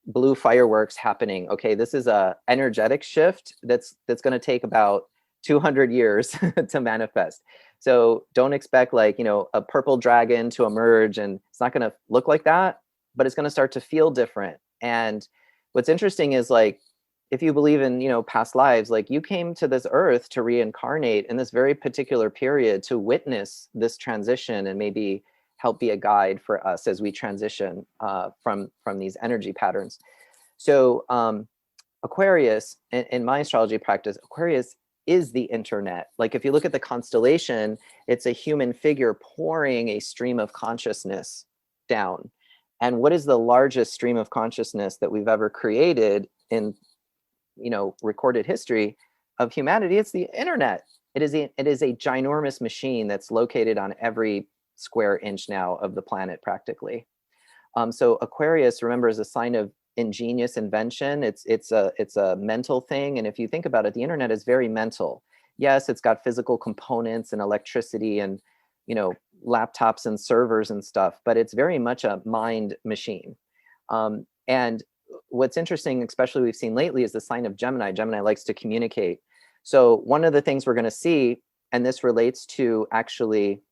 blue fireworks happening. Okay, this is a energetic shift that's going to take about 200 years to manifest. So don't expect a purple dragon to emerge, and it's not going to look like that, but it's going to start to feel different. And what's interesting is if you believe in past lives, you came to this earth to reincarnate in this very particular period to witness this transition and maybe help be a guide for us as we transition from these energy patterns. So Aquarius, in my astrology practice, Aquarius is the internet. If you look at the constellation, it's a human figure pouring a stream of consciousness down. And what is the largest stream of consciousness that we've ever created in recorded history of humanity? It's the internet. It is a ginormous machine that's located on every square inch now of the planet practically. So Aquarius, remember, is a sign of ingenious invention. It's a mental thing. And if you think about it, the internet is very mental. Yes, it's got physical components and electricity and laptops and servers and stuff, but it's very much a mind machine. And what's interesting, especially we've seen lately, is the sign of Gemini. Gemini likes to communicate. So one of the things we're going to see, and this relates to actually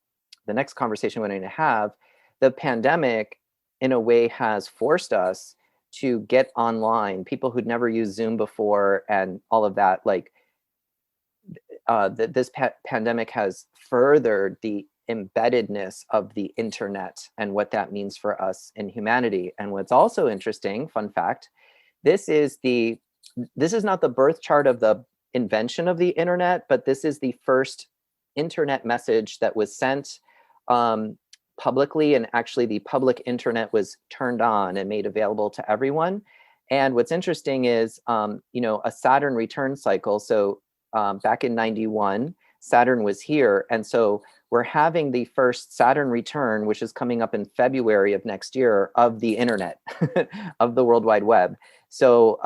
the next conversation we're going to have, the pandemic in a way has forced us to get online. People who'd never used Zoom before and all of that, this pandemic has furthered the embeddedness of the internet and what that means for us in humanity. And what's also interesting, fun fact, this is not the birth chart of the invention of the internet, but this is the first internet message that was sent publicly, and actually the public internet was turned on and made available to everyone. And what's interesting is, a Saturn return cycle. So back in 91, Saturn was here. And so we're having the first Saturn return, which is coming up in February of next year, of the internet, of the World Wide Web. So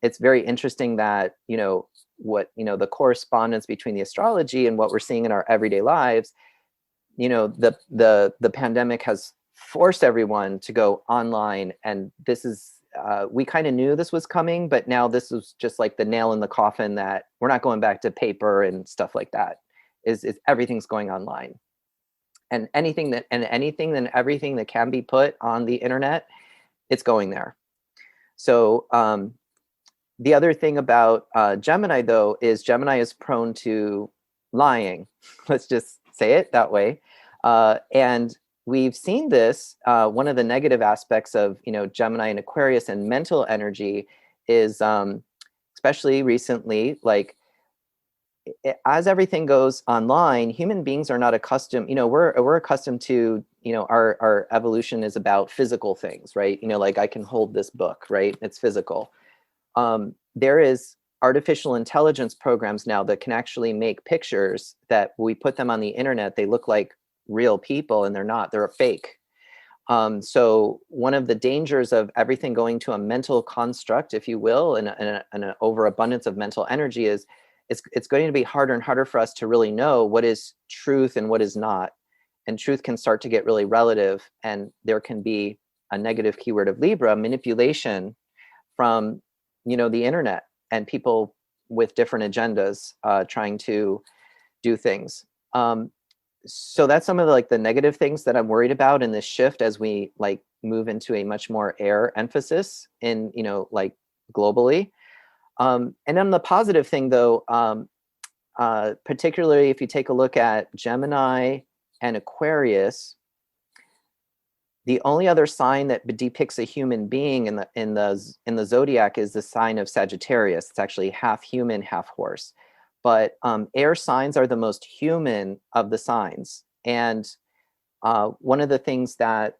it's very interesting that, the correspondence between the astrology and what we're seeing in our everyday lives, the pandemic has forced everyone to go online. And this is we kind of knew this was coming, but now this is just like the nail in the coffin that we're not going back to paper and stuff like that. Is everything's going online, and everything that can be put on the internet, it's going there. So the other thing about Gemini, though, is Gemini is prone to lying. Let's just say it that way. And we've seen this. One of the negative aspects of Gemini and Aquarius and mental energy is, especially recently, like as everything goes online, human beings are not accustomed. We're accustomed to our evolution is about physical things, right? Like I can hold this book, right? It's physical. There is artificial intelligence programs now that can actually make pictures that we put them on the internet. They look like real people and they're not, they're a fake. So one of the dangers of everything going to a mental construct, if you will, and an overabundance of mental energy is it's going to be harder and harder for us to really know what is truth and what is not. And truth can start to get really relative, and there can be a negative keyword of Libra, manipulation from the internet and people with different agendas trying to do things. So that's some of the negative things that I'm worried about in this shift as we move into a much more air emphasis in globally. And then the positive thing, though, particularly if you take a look at Gemini and Aquarius, the only other sign that depicts a human being in the zodiac is the sign of Sagittarius. It's actually half human, half horse. But air signs are the most human of the signs. And one of the things that,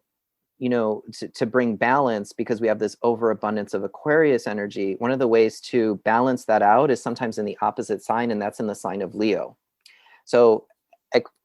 to bring balance, because we have this overabundance of Aquarius energy, one of the ways to balance that out is sometimes in the opposite sign, and that's in the sign of Leo. So,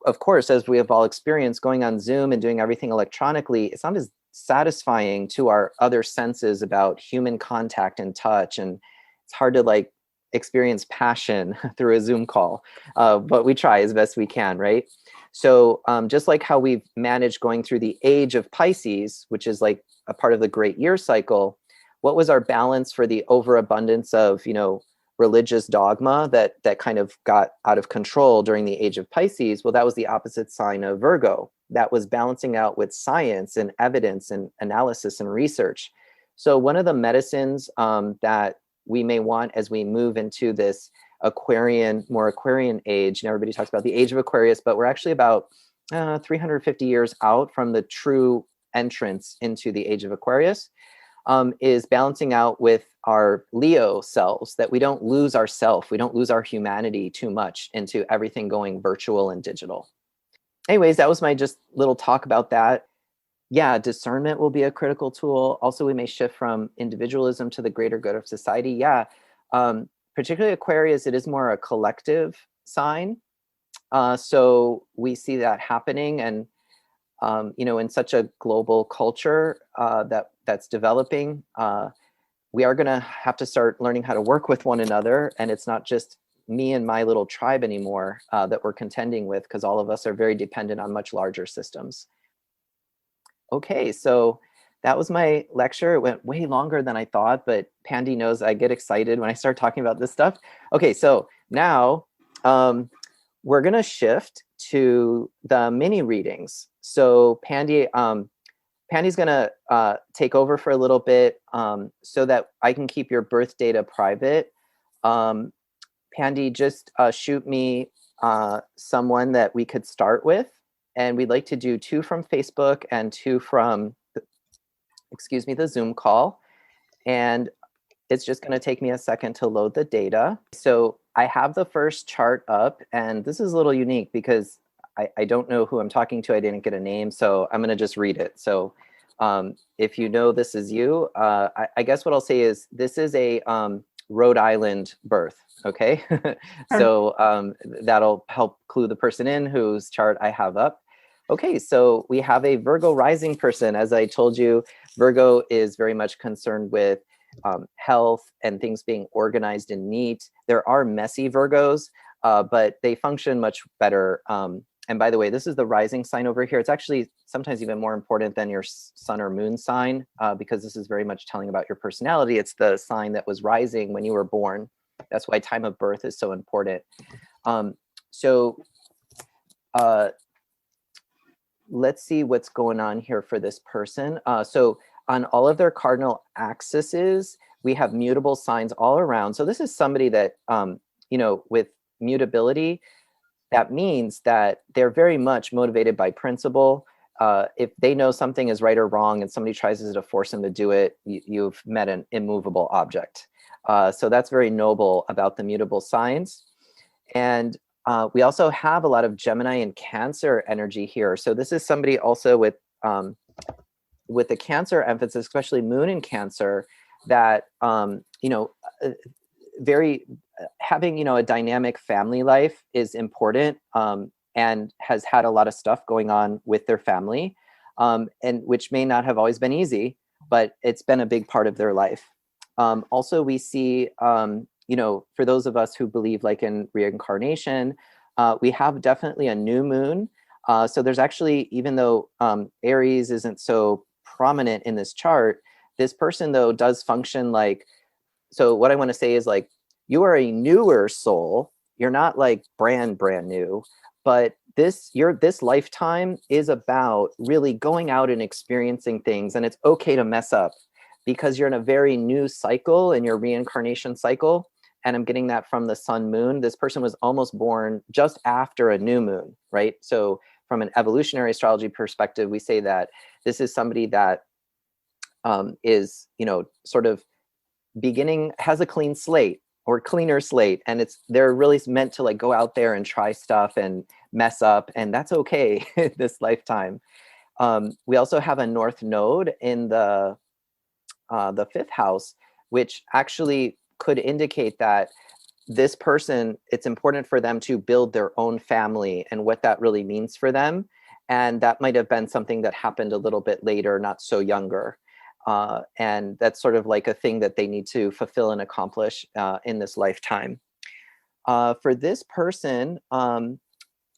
of course, as we have all experienced, going on Zoom and doing everything electronically, it's not as satisfying to our other senses about human contact and touch. And it's hard to experience passion through a Zoom call, but we try as best we can, right? So just like how we've managed going through the age of Pisces, which is like a part of the great year cycle, what was our balance for the overabundance of, religious dogma that kind of got out of control during the age of Pisces? Well, that was the opposite sign of Virgo. That was balancing out with science and evidence and analysis and research. So one of the medicines that we may want as we move into this more Aquarian age, and everybody talks about the age of Aquarius, but we're actually about 350 years out from the true entrance into the age of Aquarius, is balancing out with our Leo selves, that we don't lose ourself, we don't lose our humanity too much into everything going virtual and digital. Anyways, that was my just little talk about that. Yeah, discernment will be a critical tool. Also, we may shift from individualism to the greater good of society. Yeah, particularly Aquarius, it is more a collective sign. So we see that happening, and in such a global culture that's developing, we are going to have to start learning how to work with one another. And it's not just me and my little tribe anymore that we're contending with, because all of us are very dependent on much larger systems. Okay, so that was my lecture. It went way longer than I thought, but Pandy knows I get excited when I start talking about this stuff. Okay, so now we're going to shift to the mini readings. So Pandy's going to take over for a little bit so that I can keep your birth data private. Pandy, just shoot me someone that we could start with. And we'd like to do 2 from Facebook and 2 from, the Zoom call. And it's just going to take me a second to load the data. So I have the first chart up, and this is a little unique because I don't know who I'm talking to. I didn't get a name, so I'm going to just read it. So if you know this is you, I guess what I'll say is this is a Rhode Island birth, okay? So that'll help clue the person in whose chart I have up. Okay, so we have a Virgo rising person. As I told you, Virgo is very much concerned with health and things being organized and neat. There are messy Virgos, but they function much better and by the way, this is the rising sign over here. It's actually sometimes even more important than your sun or moon sign, because this is very much telling about your personality. It's the sign that was rising when you were born. That's why time of birth is so important. Let's see what's going on here for this person. So on all of their cardinal axes, we have mutable signs all around. So this is somebody that, with mutability, that means that they're very much motivated by principle. If they know something is right or wrong and somebody tries to force them to do it, you've met an immovable object. So that's very noble about the mutable signs. And we also have a lot of Gemini and Cancer energy here. So this is somebody also with the Cancer emphasis, especially Moon in Cancer, that very having a dynamic family life is important, and has had a lot of stuff going on with their family, and which may not have always been easy, but it's been a big part of their life. Also, we see for those of us who believe like in reincarnation, we have definitely a new moon. So there's actually, even though Aries isn't so prominent in this chart, this person though does function like, so what I want to say is like, you are a newer soul. You're not like brand new, but this lifetime is about really going out and experiencing things. And it's okay to mess up because you're in a very new cycle in your reincarnation cycle. And I'm getting that from the sun moon. This person was almost born just after a new moon, right? So from an evolutionary astrology perspective, we say that this is somebody that is, sort of has a clean slate or cleaner slate. And they're really meant to like go out there and try stuff and mess up. And that's okay this lifetime. We also have a North Node in the 5th house, which actually could indicate that this person, it's important for them to build their own family and what that really means for them. And that might have been something that happened a little bit later, not so younger. And that's sort of like a thing that they need to fulfill and accomplish in this lifetime. For this person,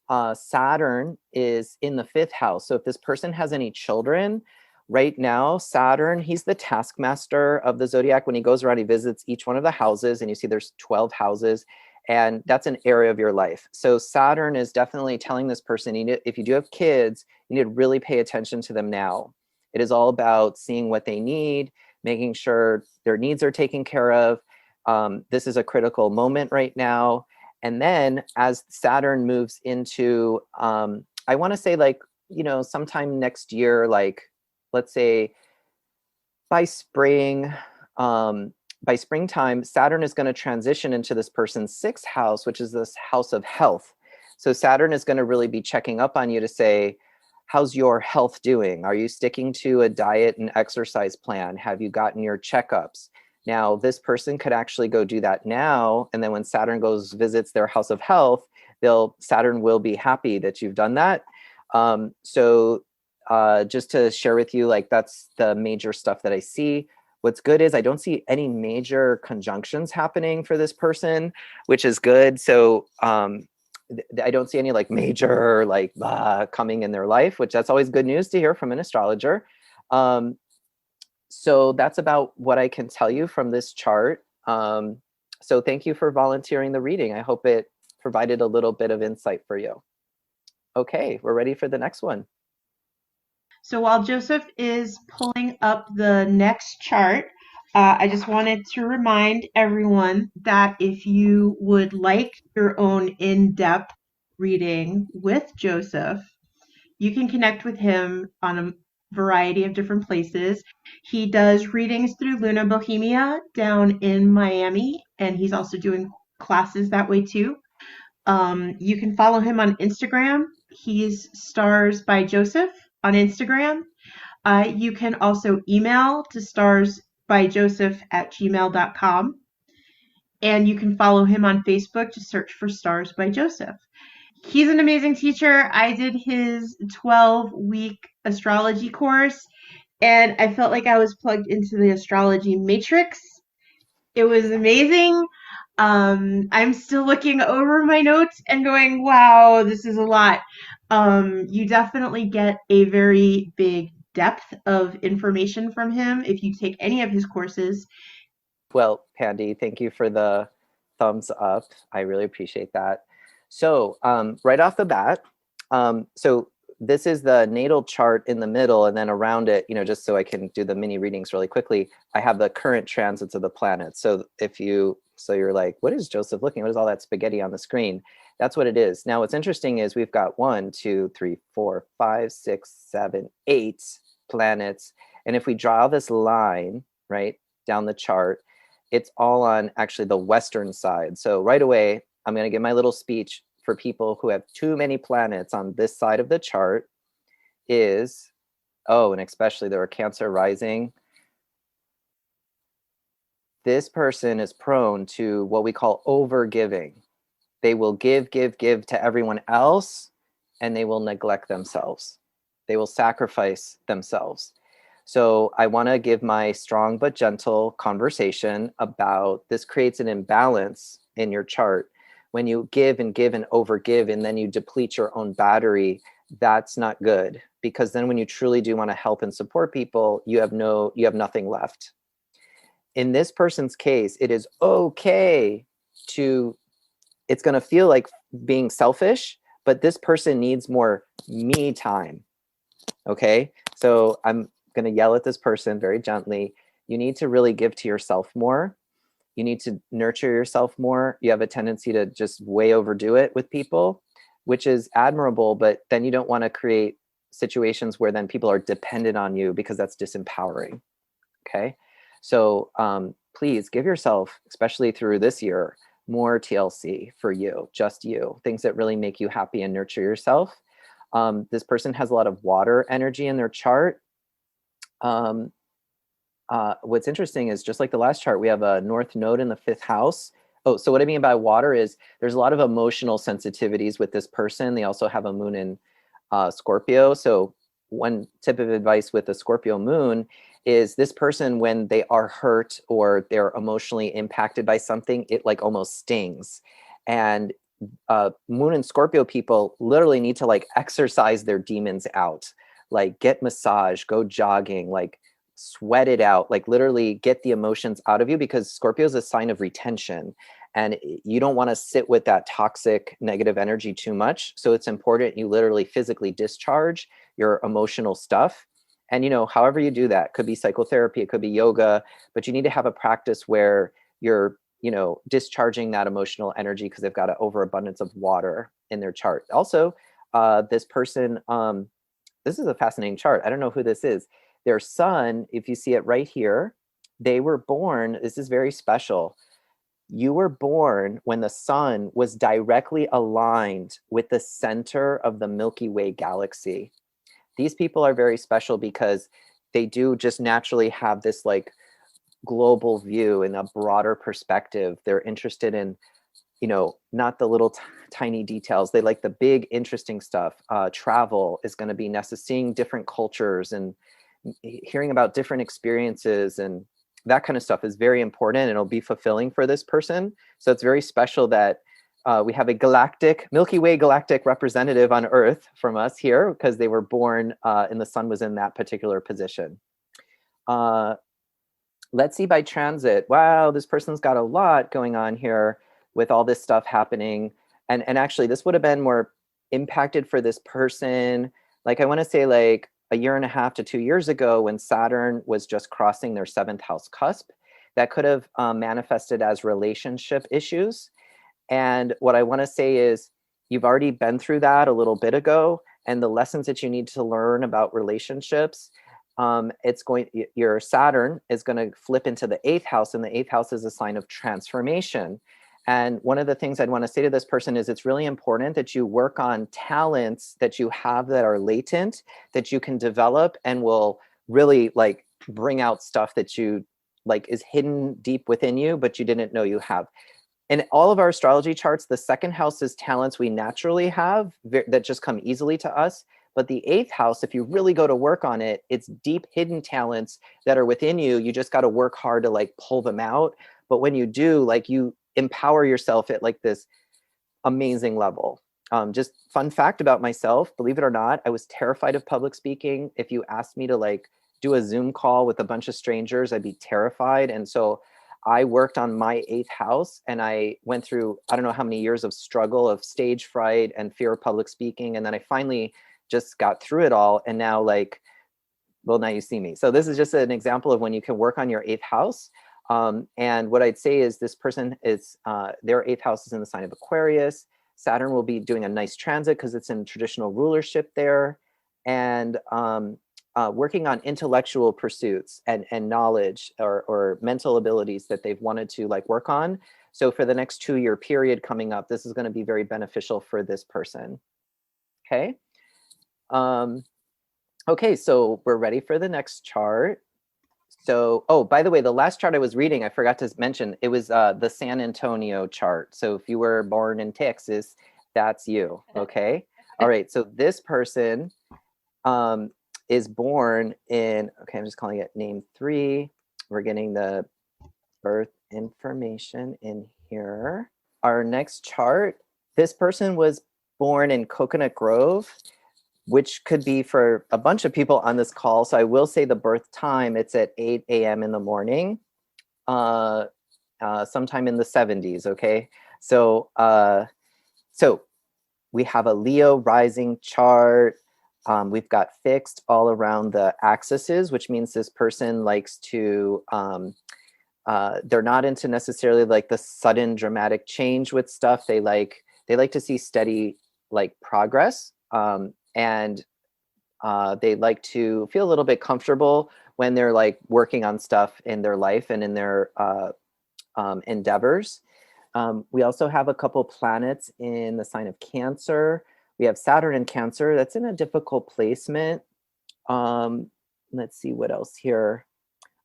Saturn is in the 5th house. So if this person has any children, right now, Saturn, he's the taskmaster of the zodiac. When he goes around, he visits each one of the houses, and you see there's 12 houses, and that's an area of your life. So Saturn is definitely telling this person, if you do have kids, you need to really pay attention to them now. It is all about seeing what they need, making sure their needs are taken care of. This is a critical moment right now. And then as Saturn moves into, I want to say like, sometime next year, like, let's say by springtime, Saturn is going to transition into this person's 6th house, which is this house of health. So Saturn is going to really be checking up on you to say, how's your health doing? Are you sticking to a diet and exercise plan? Have you gotten your checkups? Now, this person could actually go do that now. And then when Saturn visits their house of health, Saturn will be happy that you've done that. Just to share with you, like that's the major stuff that I see. What's good is I don't see any major conjunctions happening for this person, which is good. So I don't see any like major like coming in their life, which that's always good news to hear from an astrologer. So that's about what I can tell you from this chart. So thank you for volunteering the reading. I hope it provided a little bit of insight for you. Okay, we're ready for the next one. So while Joseph is pulling up the next chart, I just wanted to remind everyone that if you would like your own in-depth reading with Joseph, you can connect with him on a variety of different places. He does readings through Luna Bohemia down in Miami, and he's also doing classes that way too. You can follow him on Instagram. He's Stars by Joseph on Instagram. You can also email to starsbyjoseph@gmail.com. And you can follow him on Facebook. Just search for Stars by Joseph. He's an amazing teacher. I did his 12-week astrology course, and I felt like I was plugged into the astrology matrix. It was amazing. I'm still looking over my notes and going, wow, this is a lot. You definitely get a very big depth of information from him if you take any of his courses. Well, Pandy, thank you for the thumbs up. I really appreciate that. So right off the bat, so this is the natal chart in the middle, and then around it, just so I can do the mini readings really quickly, I have the current transits of the planets. So you're like, what is Joseph looking? What is all that spaghetti on the screen? That's what it is. Now, what's interesting is we've got 1, 2, 3, 4, 5, 6, 7, 8 planets. And if we draw this line, right, down the chart, it's all on actually the western side. So right away, I'm going to give my little speech for people who have too many planets on this side of the chart is, and especially there are Cancer rising. This person is prone to what we call overgiving. They will give to everyone else, and they will neglect themselves. They will sacrifice themselves. So I want to give my strong but gentle conversation about this creates an imbalance in your chart. When you give and overgive, and then you deplete your own battery, that's not good, because then when you truly do want to help and support people, you have nothing left. In this person's case, it is okay it's going to feel like being selfish, but this person needs more me time. Okay. So I'm going to yell at this person very gently. You need to really give to yourself more. You need to nurture yourself more. You have a tendency to just way overdo it with people, which is admirable, but then you don't want to create situations where then people are dependent on you, because that's disempowering. Okay. So please give yourself, especially through this year, more TLC for you, just you, things that really make you happy and nurture yourself. This person has a lot of water energy in their chart. What's interesting is, just like the last chart, we have a North Node in the 5th house. Oh, so what I mean by water is there's a lot of emotional sensitivities with this person. They also have a moon in Scorpio. So one tip of advice with the Scorpio moon is this person, when they are hurt or they're emotionally impacted by something, it like almost stings. And moon and Scorpio people literally need to like exercise their demons out, like get massage, go jogging, like sweat it out, like literally get the emotions out of you, because Scorpio is a sign of retention, and you don't want to sit with that toxic negative energy too much. So it's important you literally physically discharge your emotional stuff. And however you do that, could be psychotherapy, it could be yoga, but you need to have a practice where you're discharging that emotional energy, because they've got an overabundance of water in their chart. Also, this person, this is a fascinating chart. I don't know who this is. Their sun, if you see it right here, they were born, this is very special. You were born when the sun was directly aligned with the center of the Milky Way galaxy. These people are very special because they do just naturally have this like global view and a broader perspective. They're interested in, not the little tiny details. They like the big, interesting stuff. Travel is going to be necessary, seeing different cultures and hearing about different experiences, and that kind of stuff is very important, and it'll be fulfilling for this person. So it's very special that we have a Milky Way galactic representative on Earth from us here, because they were born and the sun was in that particular position. Let's see by transit. Wow, this person's got a lot going on here with all this stuff happening. And actually, this would have been more impacted for this person. Like, I want to say like a year and a half to 2 years ago, when Saturn was just crossing their 7th house cusp, that could have manifested as relationship issues. And what I want to say is, you've already been through that a little bit ago, and the lessons that you need to learn about relationships, your Saturn is going to flip into the 8th house, and the 8th house is a sign of transformation. And one of the things I'd want to say to this person is, it's really important that you work on talents that you have that are latent, that you can develop and will really like bring out stuff that you like is hidden deep within you, but you didn't know you have. In all of our astrology charts, the 2nd house is talents we naturally have that just come easily to us. But the 8th house, if you really go to work on it, it's deep hidden talents that are within you. You just got to work hard to like pull them out. But when you do, like, you empower yourself at like this amazing level. Just fun fact about myself, believe it or not, I was terrified of public speaking. If you asked me to like do a Zoom call with a bunch of strangers, I'd be terrified. And so I worked on my 8th house, and I went through, I don't know how many years of struggle of stage fright and fear of public speaking. And then I finally just got through it all. And now like, well, now you see me. So this is just an example of when you can work on your 8th house. And what I'd say is this person is, their 8th house is in the sign of Aquarius. Saturn will be doing a nice transit because it's in traditional rulership there. And working on intellectual pursuits and knowledge or mental abilities that they've wanted to like work on. So for the next 2-year period coming up, this is going to be very beneficial for this person. Okay. Okay, so we're ready for the next chart. So, oh, by the way, the last chart I was reading, I forgot to mention, it was the San Antonio chart. So if you were born in Texas, that's you, okay? All right, so this person is born in, okay, I'm just calling it name 3. We're getting the birth information in here. Our next chart, this person was born in Coconut Grove, which could be for a bunch of people on this call. So I will say the birth time, it's at 8 a.m. in the morning, sometime in the 70s, okay? So, so we have a Leo rising chart. We've got fixed all around the axes, which means this person likes to, they're not into necessarily like the sudden dramatic change with stuff. They like to see steady like progress. And they like to feel a little bit comfortable when they're like working on stuff in their life and in their endeavors. We also have a couple planets in the sign of Cancer. We have Saturn in Cancer. That's in a difficult placement. Let's see what else here.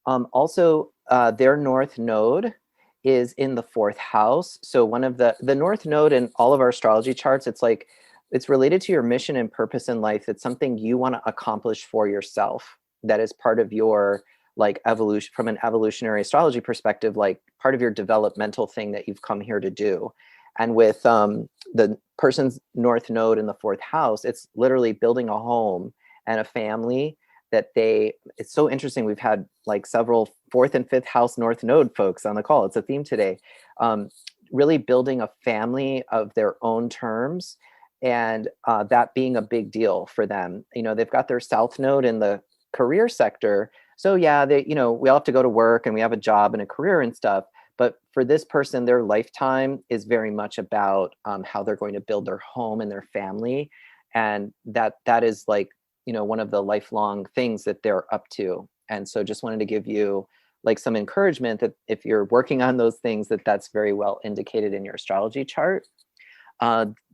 Also, their North Node is in the 4th house. So one of the North Node in all of our astrology charts, it's like, it's related to your mission and purpose in life. It's something you want to accomplish for yourself. That is part of your like evolution from an evolutionary astrology perspective, like part of your developmental thing that you've come here to do. And with the person's North Node in the 4th house, it's literally building a home and a family that it's so interesting. We've had like several 4th and 5th house North Node folks on the call. It's a theme today. Really building a family of their own terms. And that being a big deal for them. You know, they've got their South Node in the career sector. So yeah, we all have to go to work and we have a job and a career and stuff. But for this person, their lifetime is very much about how they're going to build their home and their family. And that is like, one of the lifelong things that they're up to. And so just wanted to give you like some encouragement that if you're working on those things, that's very well indicated in your astrology chart.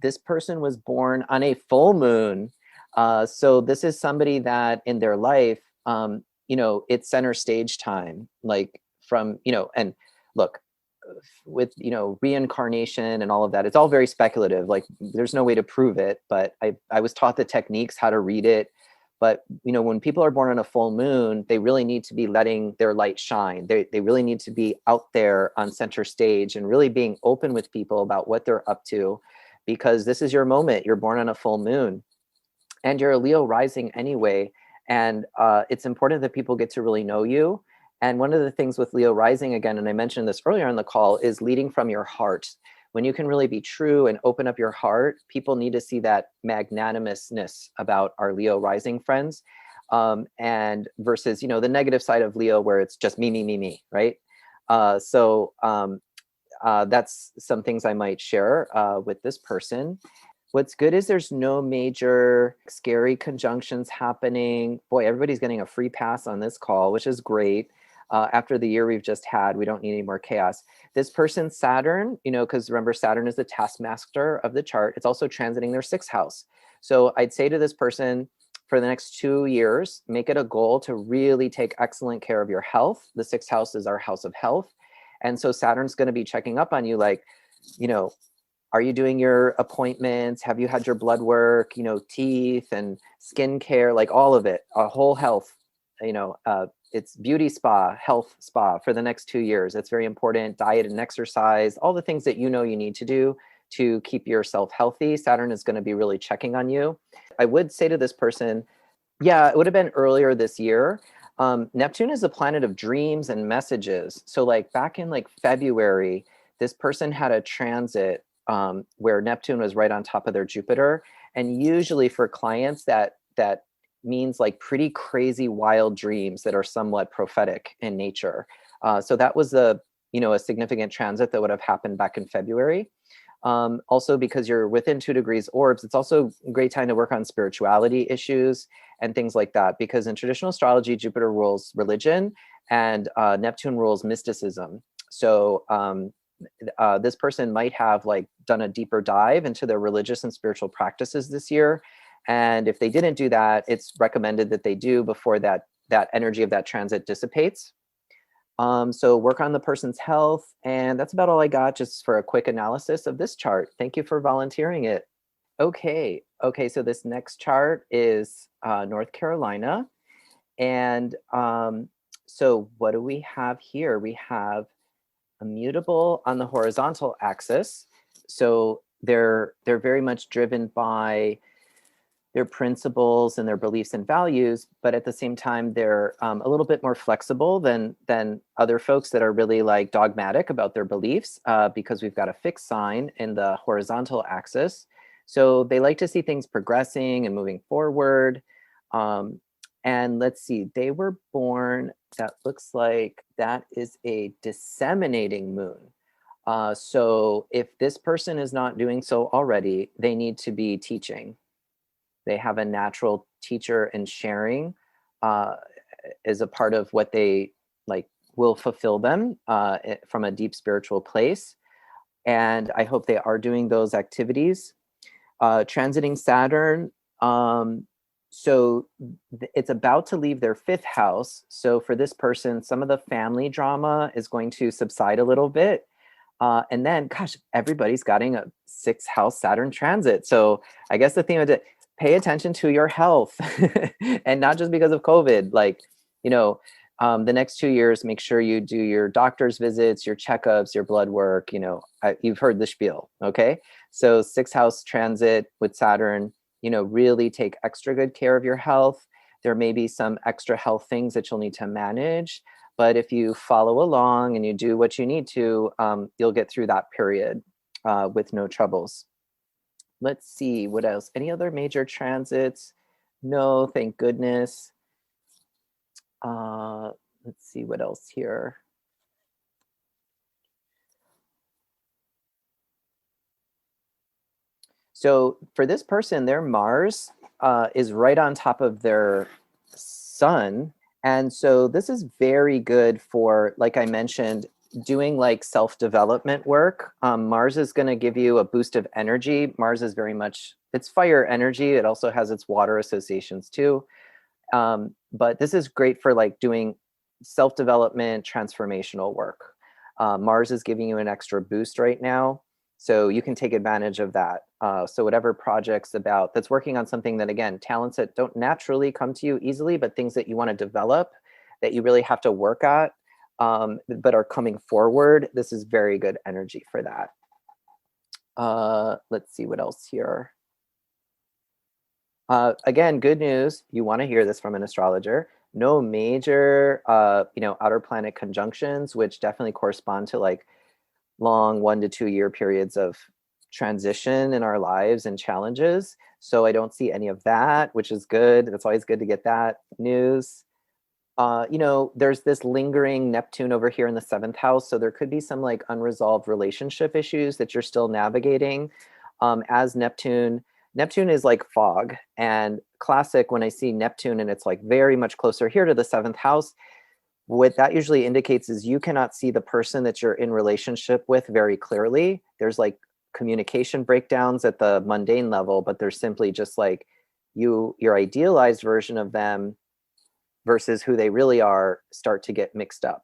This person was born on a full moon. So this is somebody that in their life, it's center stage time, like from, and look, with, reincarnation and all of that, it's all very speculative. Like there's no way to prove it, but I was taught the techniques, how to read it. But, when people are born on a full moon, they really need to be letting their light shine. They really need to be out there on center stage and really being open with people about what they're up to, because this is your moment. You're born on a full moon and you're a Leo rising anyway. And it's important that people get to really know you. And one of the things with Leo rising, again, and I mentioned this earlier on the call, is leading from your heart. When you can really be true and open up your heart, people need to see that magnanimousness about our Leo rising friends. And versus, the negative side of Leo where it's just me, right? So that's some things I might share with this person. What's good is there's no major scary conjunctions happening. Boy, everybody's getting a free pass on this call, which is great. After the year we've just had, we don't need any more chaos. This person's Saturn, because remember, Saturn is the taskmaster of the chart. It's also transiting their 6th house. So I'd say to this person, for the next 2 years, make it a goal to really take excellent care of your health. The 6th house is our house of health. And so Saturn's going to be checking up on you like, are you doing your appointments? Have you had your blood work, teeth and skin care, like all of it, a whole health, it's beauty spa, health spa for the next 2 years. It's very important. Diet and exercise, all the things that you need to do to keep yourself healthy. Saturn is going to be really checking on you. I would say to this person, yeah, it would have been earlier this year. Neptune is a planet of dreams and messages. So like back in like February, this person had a transit where Neptune was right on top of their Jupiter. And usually for clients that means like pretty crazy wild dreams that are somewhat prophetic in nature. So that was a significant transit that would have happened back in February. Also because you're within 2 degrees orbs, it's also a great time to work on spirituality issues and things like that, because in traditional astrology, Jupiter rules religion and Neptune rules mysticism. So this person might have like done a deeper dive into their religious and spiritual practices this year. And if they didn't do that, it's recommended that they do before that energy of that transit dissipates. So work on the person's health. And that's about all I got just for a quick analysis of this chart. Thank you for volunteering it. Okay, so this next chart is North Carolina. And so what do we have here? We have a mutable on the horizontal axis. So they're very much driven by their principles and their beliefs and values, but at the same time, they're a little bit more flexible than other folks that are really like dogmatic about their beliefs because we've got a fixed sign in the horizontal axis. So they like to see things progressing and moving forward. And let's see, they were born, that looks like that is a disseminating moon. So if this person is not doing so already, they need to be teaching. They have a natural teacher and sharing is a part of what they like will fulfill them from a deep spiritual place. And I hope they are doing those activities. Transiting Saturn, so it's about to leave their 5th house. So for this person, some of the family drama is going to subside a little bit. And then, gosh, everybody's getting a 6th house Saturn transit. So I guess the theme of it, pay attention to your health and not just because of COVID, like, the next 2 years, make sure you do your doctor's visits, your checkups, your blood work, you've heard the spiel. Okay. So 6th house transit with Saturn, really take extra good care of your health. There may be some extra health things that you'll need to manage, but if you follow along and you do what you need to, you'll get through that period with no troubles. Let's see what else. Any other major transits? No, thank goodness. Let's see what else here. So for this person, their Mars is right on top of their sun. And so this is very good for, like I mentioned, doing like self-development work. Mars is going to give you a boost of energy. Mars is very much, it's fire energy. It also has its water associations too. But this is great for like doing self-development, transformational work. Mars is giving you an extra boost right now. So you can take advantage of that. So whatever projects that's working on something that, again, talents that don't naturally come to you easily, but things that you want to develop, that you really have to work at, but are coming forward. This is very good energy for that. Let's see what else here. Again, good news. You want to hear this from an astrologer. No major, outer planet conjunctions, which definitely correspond to like long 1 to 2 year periods of transition in our lives and challenges. So I don't see any of that, which is good. It's always good to get that news. There's this lingering Neptune over here in the 7th house. So there could be some like unresolved relationship issues that you're still navigating. As Neptune is like fog, and classic when I see Neptune and it's like very much closer here to the 7th house, what that usually indicates is you cannot see the person that you're in relationship with very clearly. There's like communication breakdowns at the mundane level, but there's simply just like your idealized version of them versus who they really are start to get mixed up.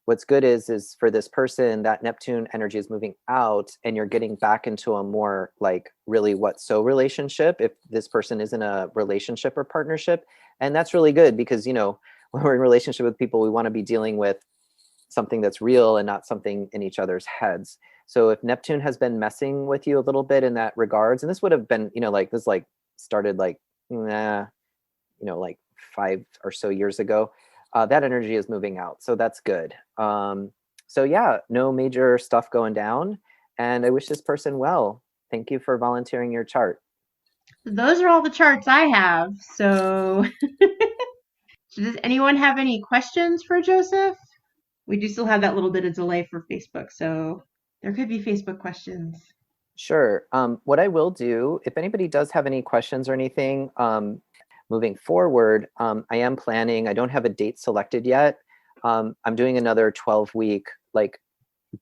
What's good is for this person, that Neptune energy is moving out and you're getting back into a more like really relationship if this person is in a relationship or partnership. And that's really good because, when we're in relationship with people, we want to be dealing with something that's real and not something in each other's heads. So if Neptune has been messing with you a little bit in that regards, and this would have been, like this like started like, like 5 or so years ago, that energy is moving out. So that's good. So yeah, no major stuff going down. And I wish this person well. Thank you for volunteering your chart. Those are all the charts I have. So, so does anyone have any questions for Joseph? We do still have that little bit of delay for Facebook, so there could be Facebook questions. Sure. What I will do, if anybody does have any questions or anything, moving forward, I am planning, I don't have a date selected yet. I'm doing another 12-week like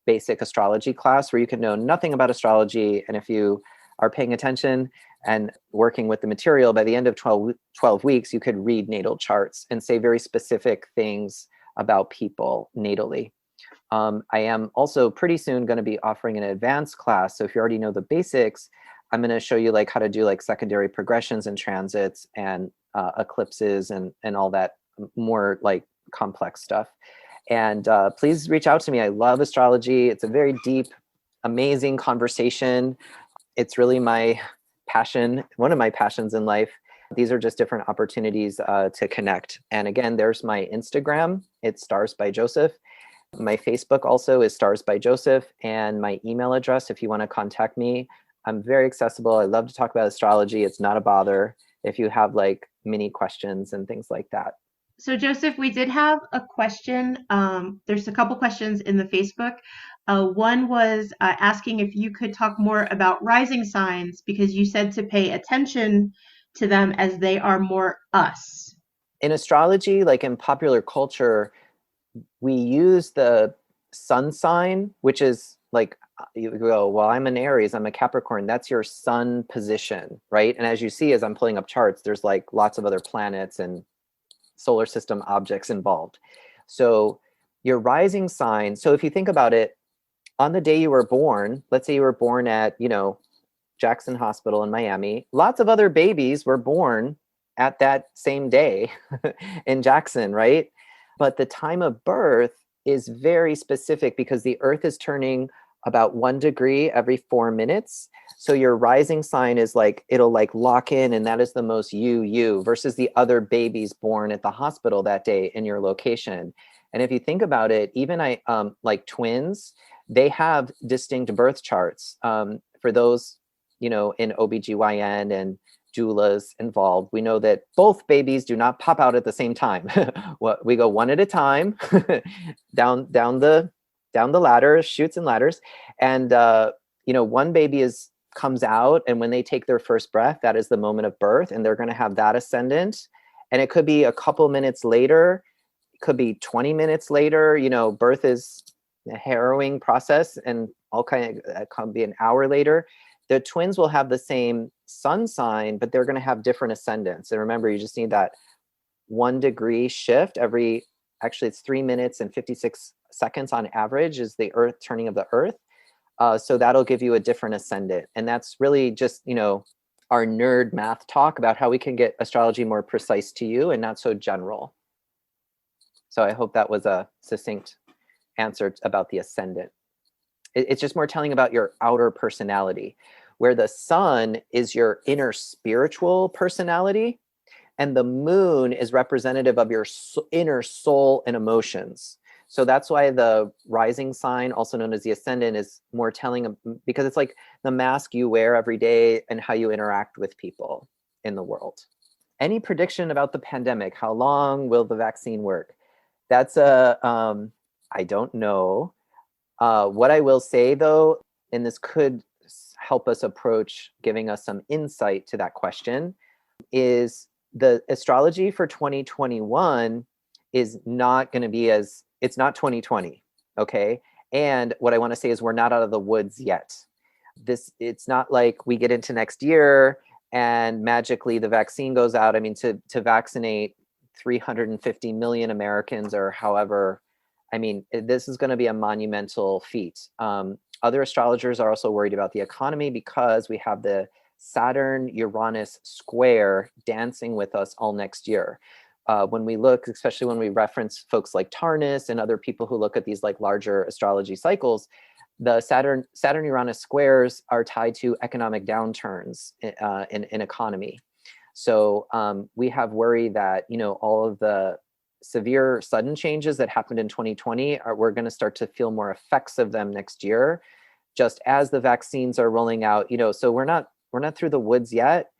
basic astrology class where you can know nothing about astrology. And if you are paying attention and working with the material, by the end of 12 weeks, you could read natal charts and say very specific things about people natally. I am also pretty soon going to be offering an advanced class. So if you already know the basics, I'm going to show you like how to do like secondary progressions and transits and eclipses and all that more like complex stuff. And please reach out to me. I love astrology. It's a very deep, amazing conversation. It's really my passion, one of my passions in life. These are just different opportunities to connect. And again, there's my Instagram. It's Stars by Joseph. My Facebook also is Stars by Joseph. And my email address, if you want to contact me, I'm very accessible. I love to talk about astrology. It's not a bother if you have like mini questions and things like that. So Joseph, we did have a question. There's a couple questions in the Facebook. One was asking if you could talk more about rising signs, because you said to pay attention to them as they are more us. In astrology, like in popular culture, we use the sun sign, which is like, you go, well, I'm an Aries, I'm a Capricorn. That's your sun position, right? And as you see, as I'm pulling up charts, there's like lots of other planets and solar system objects involved. So your rising sign, so if you think about it, on the day you were born, let's say you were born at, Jackson Hospital in Miami, lots of other babies were born at that same day in Jackson, right? But the time of birth is very specific because the Earth is turning about 1 degree every 4 minutes. So your rising sign is like, it'll like lock in, and that is the most you versus the other babies born at the hospital that day in your location. And if you think about it, even like twins, they have distinct birth charts. For those, in OBGYN and doulas involved, we know that both babies do not pop out at the same time. We go one at a time down the ladder, chutes and ladders. And, one baby comes out, and when they take their first breath, that is the moment of birth, and they're going to have that ascendant. And it could be a couple minutes later, it could be 20 minutes later. Birth is a harrowing process, and it can be an hour later. The twins will have the same sun sign, but they're going to have different ascendants. And remember, you just need that 1 degree shift actually it's 3 minutes and 56 seconds on average is the Earth turning of the Earth. So that'll give you a different ascendant. And that's really just, our nerd math talk about how we can get astrology more precise to you and not so general. So I hope that was a succinct answer about the ascendant. It's just more telling about your outer personality, where the sun is your inner spiritual personality, and the moon is representative of your inner soul and emotions. So that's why the rising sign, also known as the ascendant, is more telling, because it's like the mask you wear every day and how you interact with people in the world. Any prediction about the pandemic? How long will the vaccine work? That's I don't know. What I will say though, and this could help us approach giving us some insight to that question, is the astrology for 2021 is not going to be it's not 2020, okay? And what I want to say is we're not out of the woods yet. It's not like we get into next year and magically the vaccine goes out. I mean, to vaccinate 350 million Americans or however, this is going to be a monumental feat. Other astrologers are also worried about the economy because we have the Saturn-Uranus square dancing with us all next year. When we look, especially when we reference folks like Taurus and other people who look at these like larger astrology cycles, the Saturn Uranus squares are tied to economic downturns in economy. So we have worry that, all of the severe sudden changes that happened in 2020 we're going to start to feel more effects of them next year, just as the vaccines are rolling out. So we're not through the woods yet.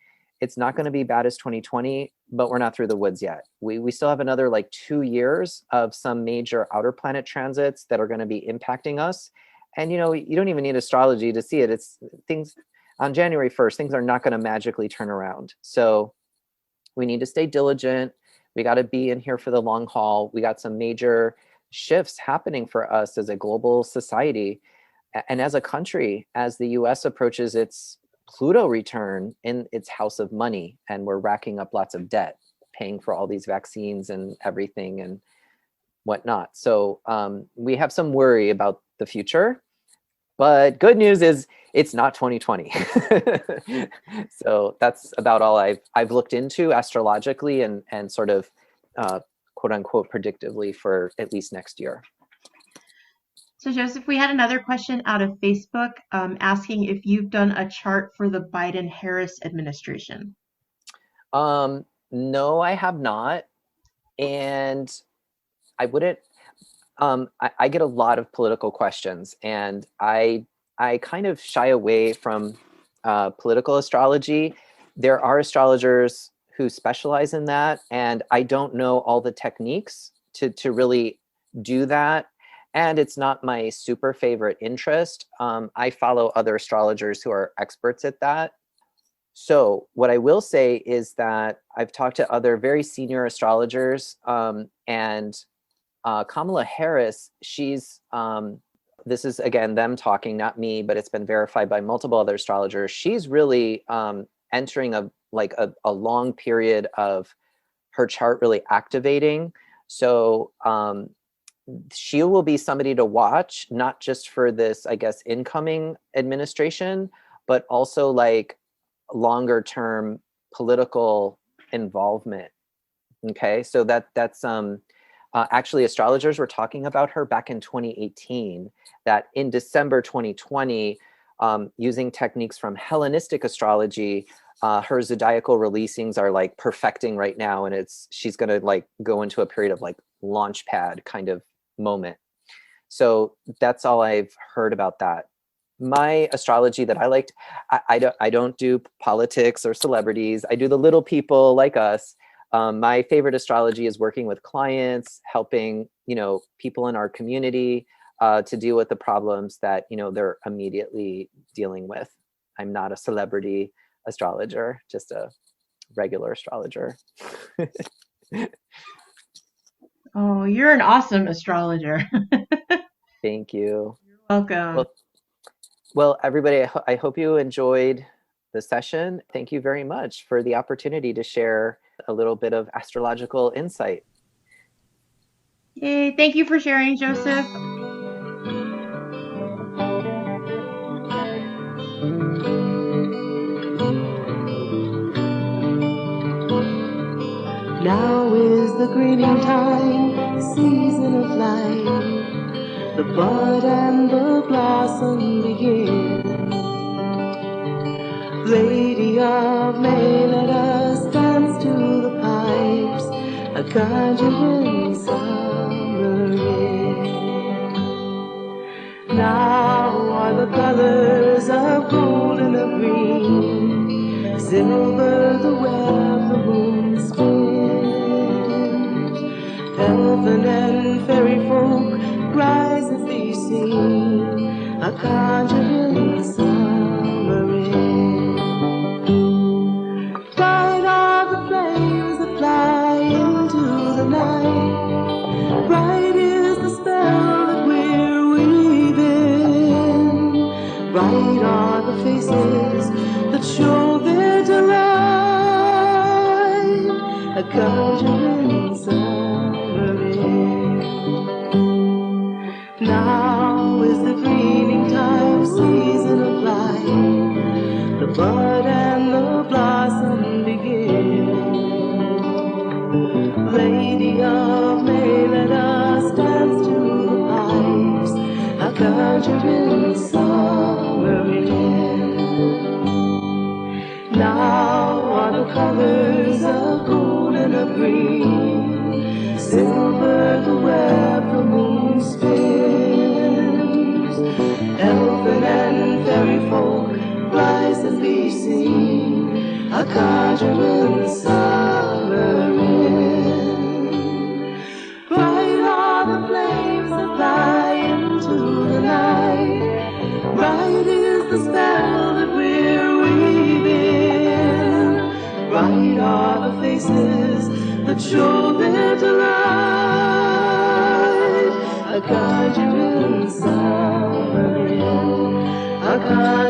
It's not going to be bad as 2020, but we're not through the woods yet. We still have another 2 years of some major outer planet transits that are going to be impacting us. And you don't even need astrology to see it. It's things on January 1st, things are not going to magically turn around. So we need to stay diligent. We got to be in here for the long haul. We got some major shifts happening for us as a global society and as a country, as the US approaches its Pluto return in its house of money, and we're racking up lots of debt, paying for all these vaccines and everything and whatnot. So we have some worry about the future, but good news is it's not 2020. So that's about all I've looked into astrologically and sort of quote unquote predictively for at least next year. So Joseph, we had another question out of Facebook asking if you've done a chart for the Biden-Harris administration. No, I have not. And I wouldn't, I get a lot of political questions, and I kind of shy away from political astrology. There are astrologers who specialize in that, and I don't know all the techniques to really do that. And it's not my super favorite interest. I follow other astrologers who are experts at that. So what I will say is that I've talked to other very senior astrologers, and Kamala Harris, she's, this is again, them talking, not me, but it's been verified by multiple other astrologers. She's really entering a long period of her chart really activating. So she will be somebody to watch, not just for this, I guess, incoming administration, but also longer term political involvement. Okay, so that's actually astrologers were talking about her back in 2018, that in December 2020, using techniques from Hellenistic astrology, her zodiacal releasings are perfecting right now, and she's going to go into a period of launch pad kind of moment. So that's all I've heard about that. My astrology that I liked, I don't do politics or celebrities. I do the little people like us. My favorite astrology is working with clients, helping, people in our community to deal with the problems that, they're immediately dealing with. I'm not a celebrity astrologer, just a regular astrologer. Oh, you're an awesome astrologer. Thank you. You're welcome. Well, everybody, I hope you enjoyed the session. Thank you very much for the opportunity to share a little bit of astrological insight. Yay, thank you for sharing, Joseph. Now is the greeting time, the season of life. The bud and the blossom begin. Lady of May, let us dance to the pipes, a conjuring summer in. Now are the colors of gold and of green, silver the web the moon spins. Elfin and fairy folk rise as they sing, a conjuring summer in. Bright are the flames that fly into the night, bright is the spell that we're weaving, bright are the faces that show their delight, a conjuring summer in. Now is the greening time, season of life, the bud and the blossom begin. Lady of May, let us dance to the pipes, a conjuring summer in. Now are the colors of gold and of green, silver the web the moon spins. Elfin and fairy folk rise and be seen, a conjuring summer in. Bright are the flames that fly into the night, bright is the spell that we're weaving, bright are the faces that show their delight, a conjuring summer in, a conjuring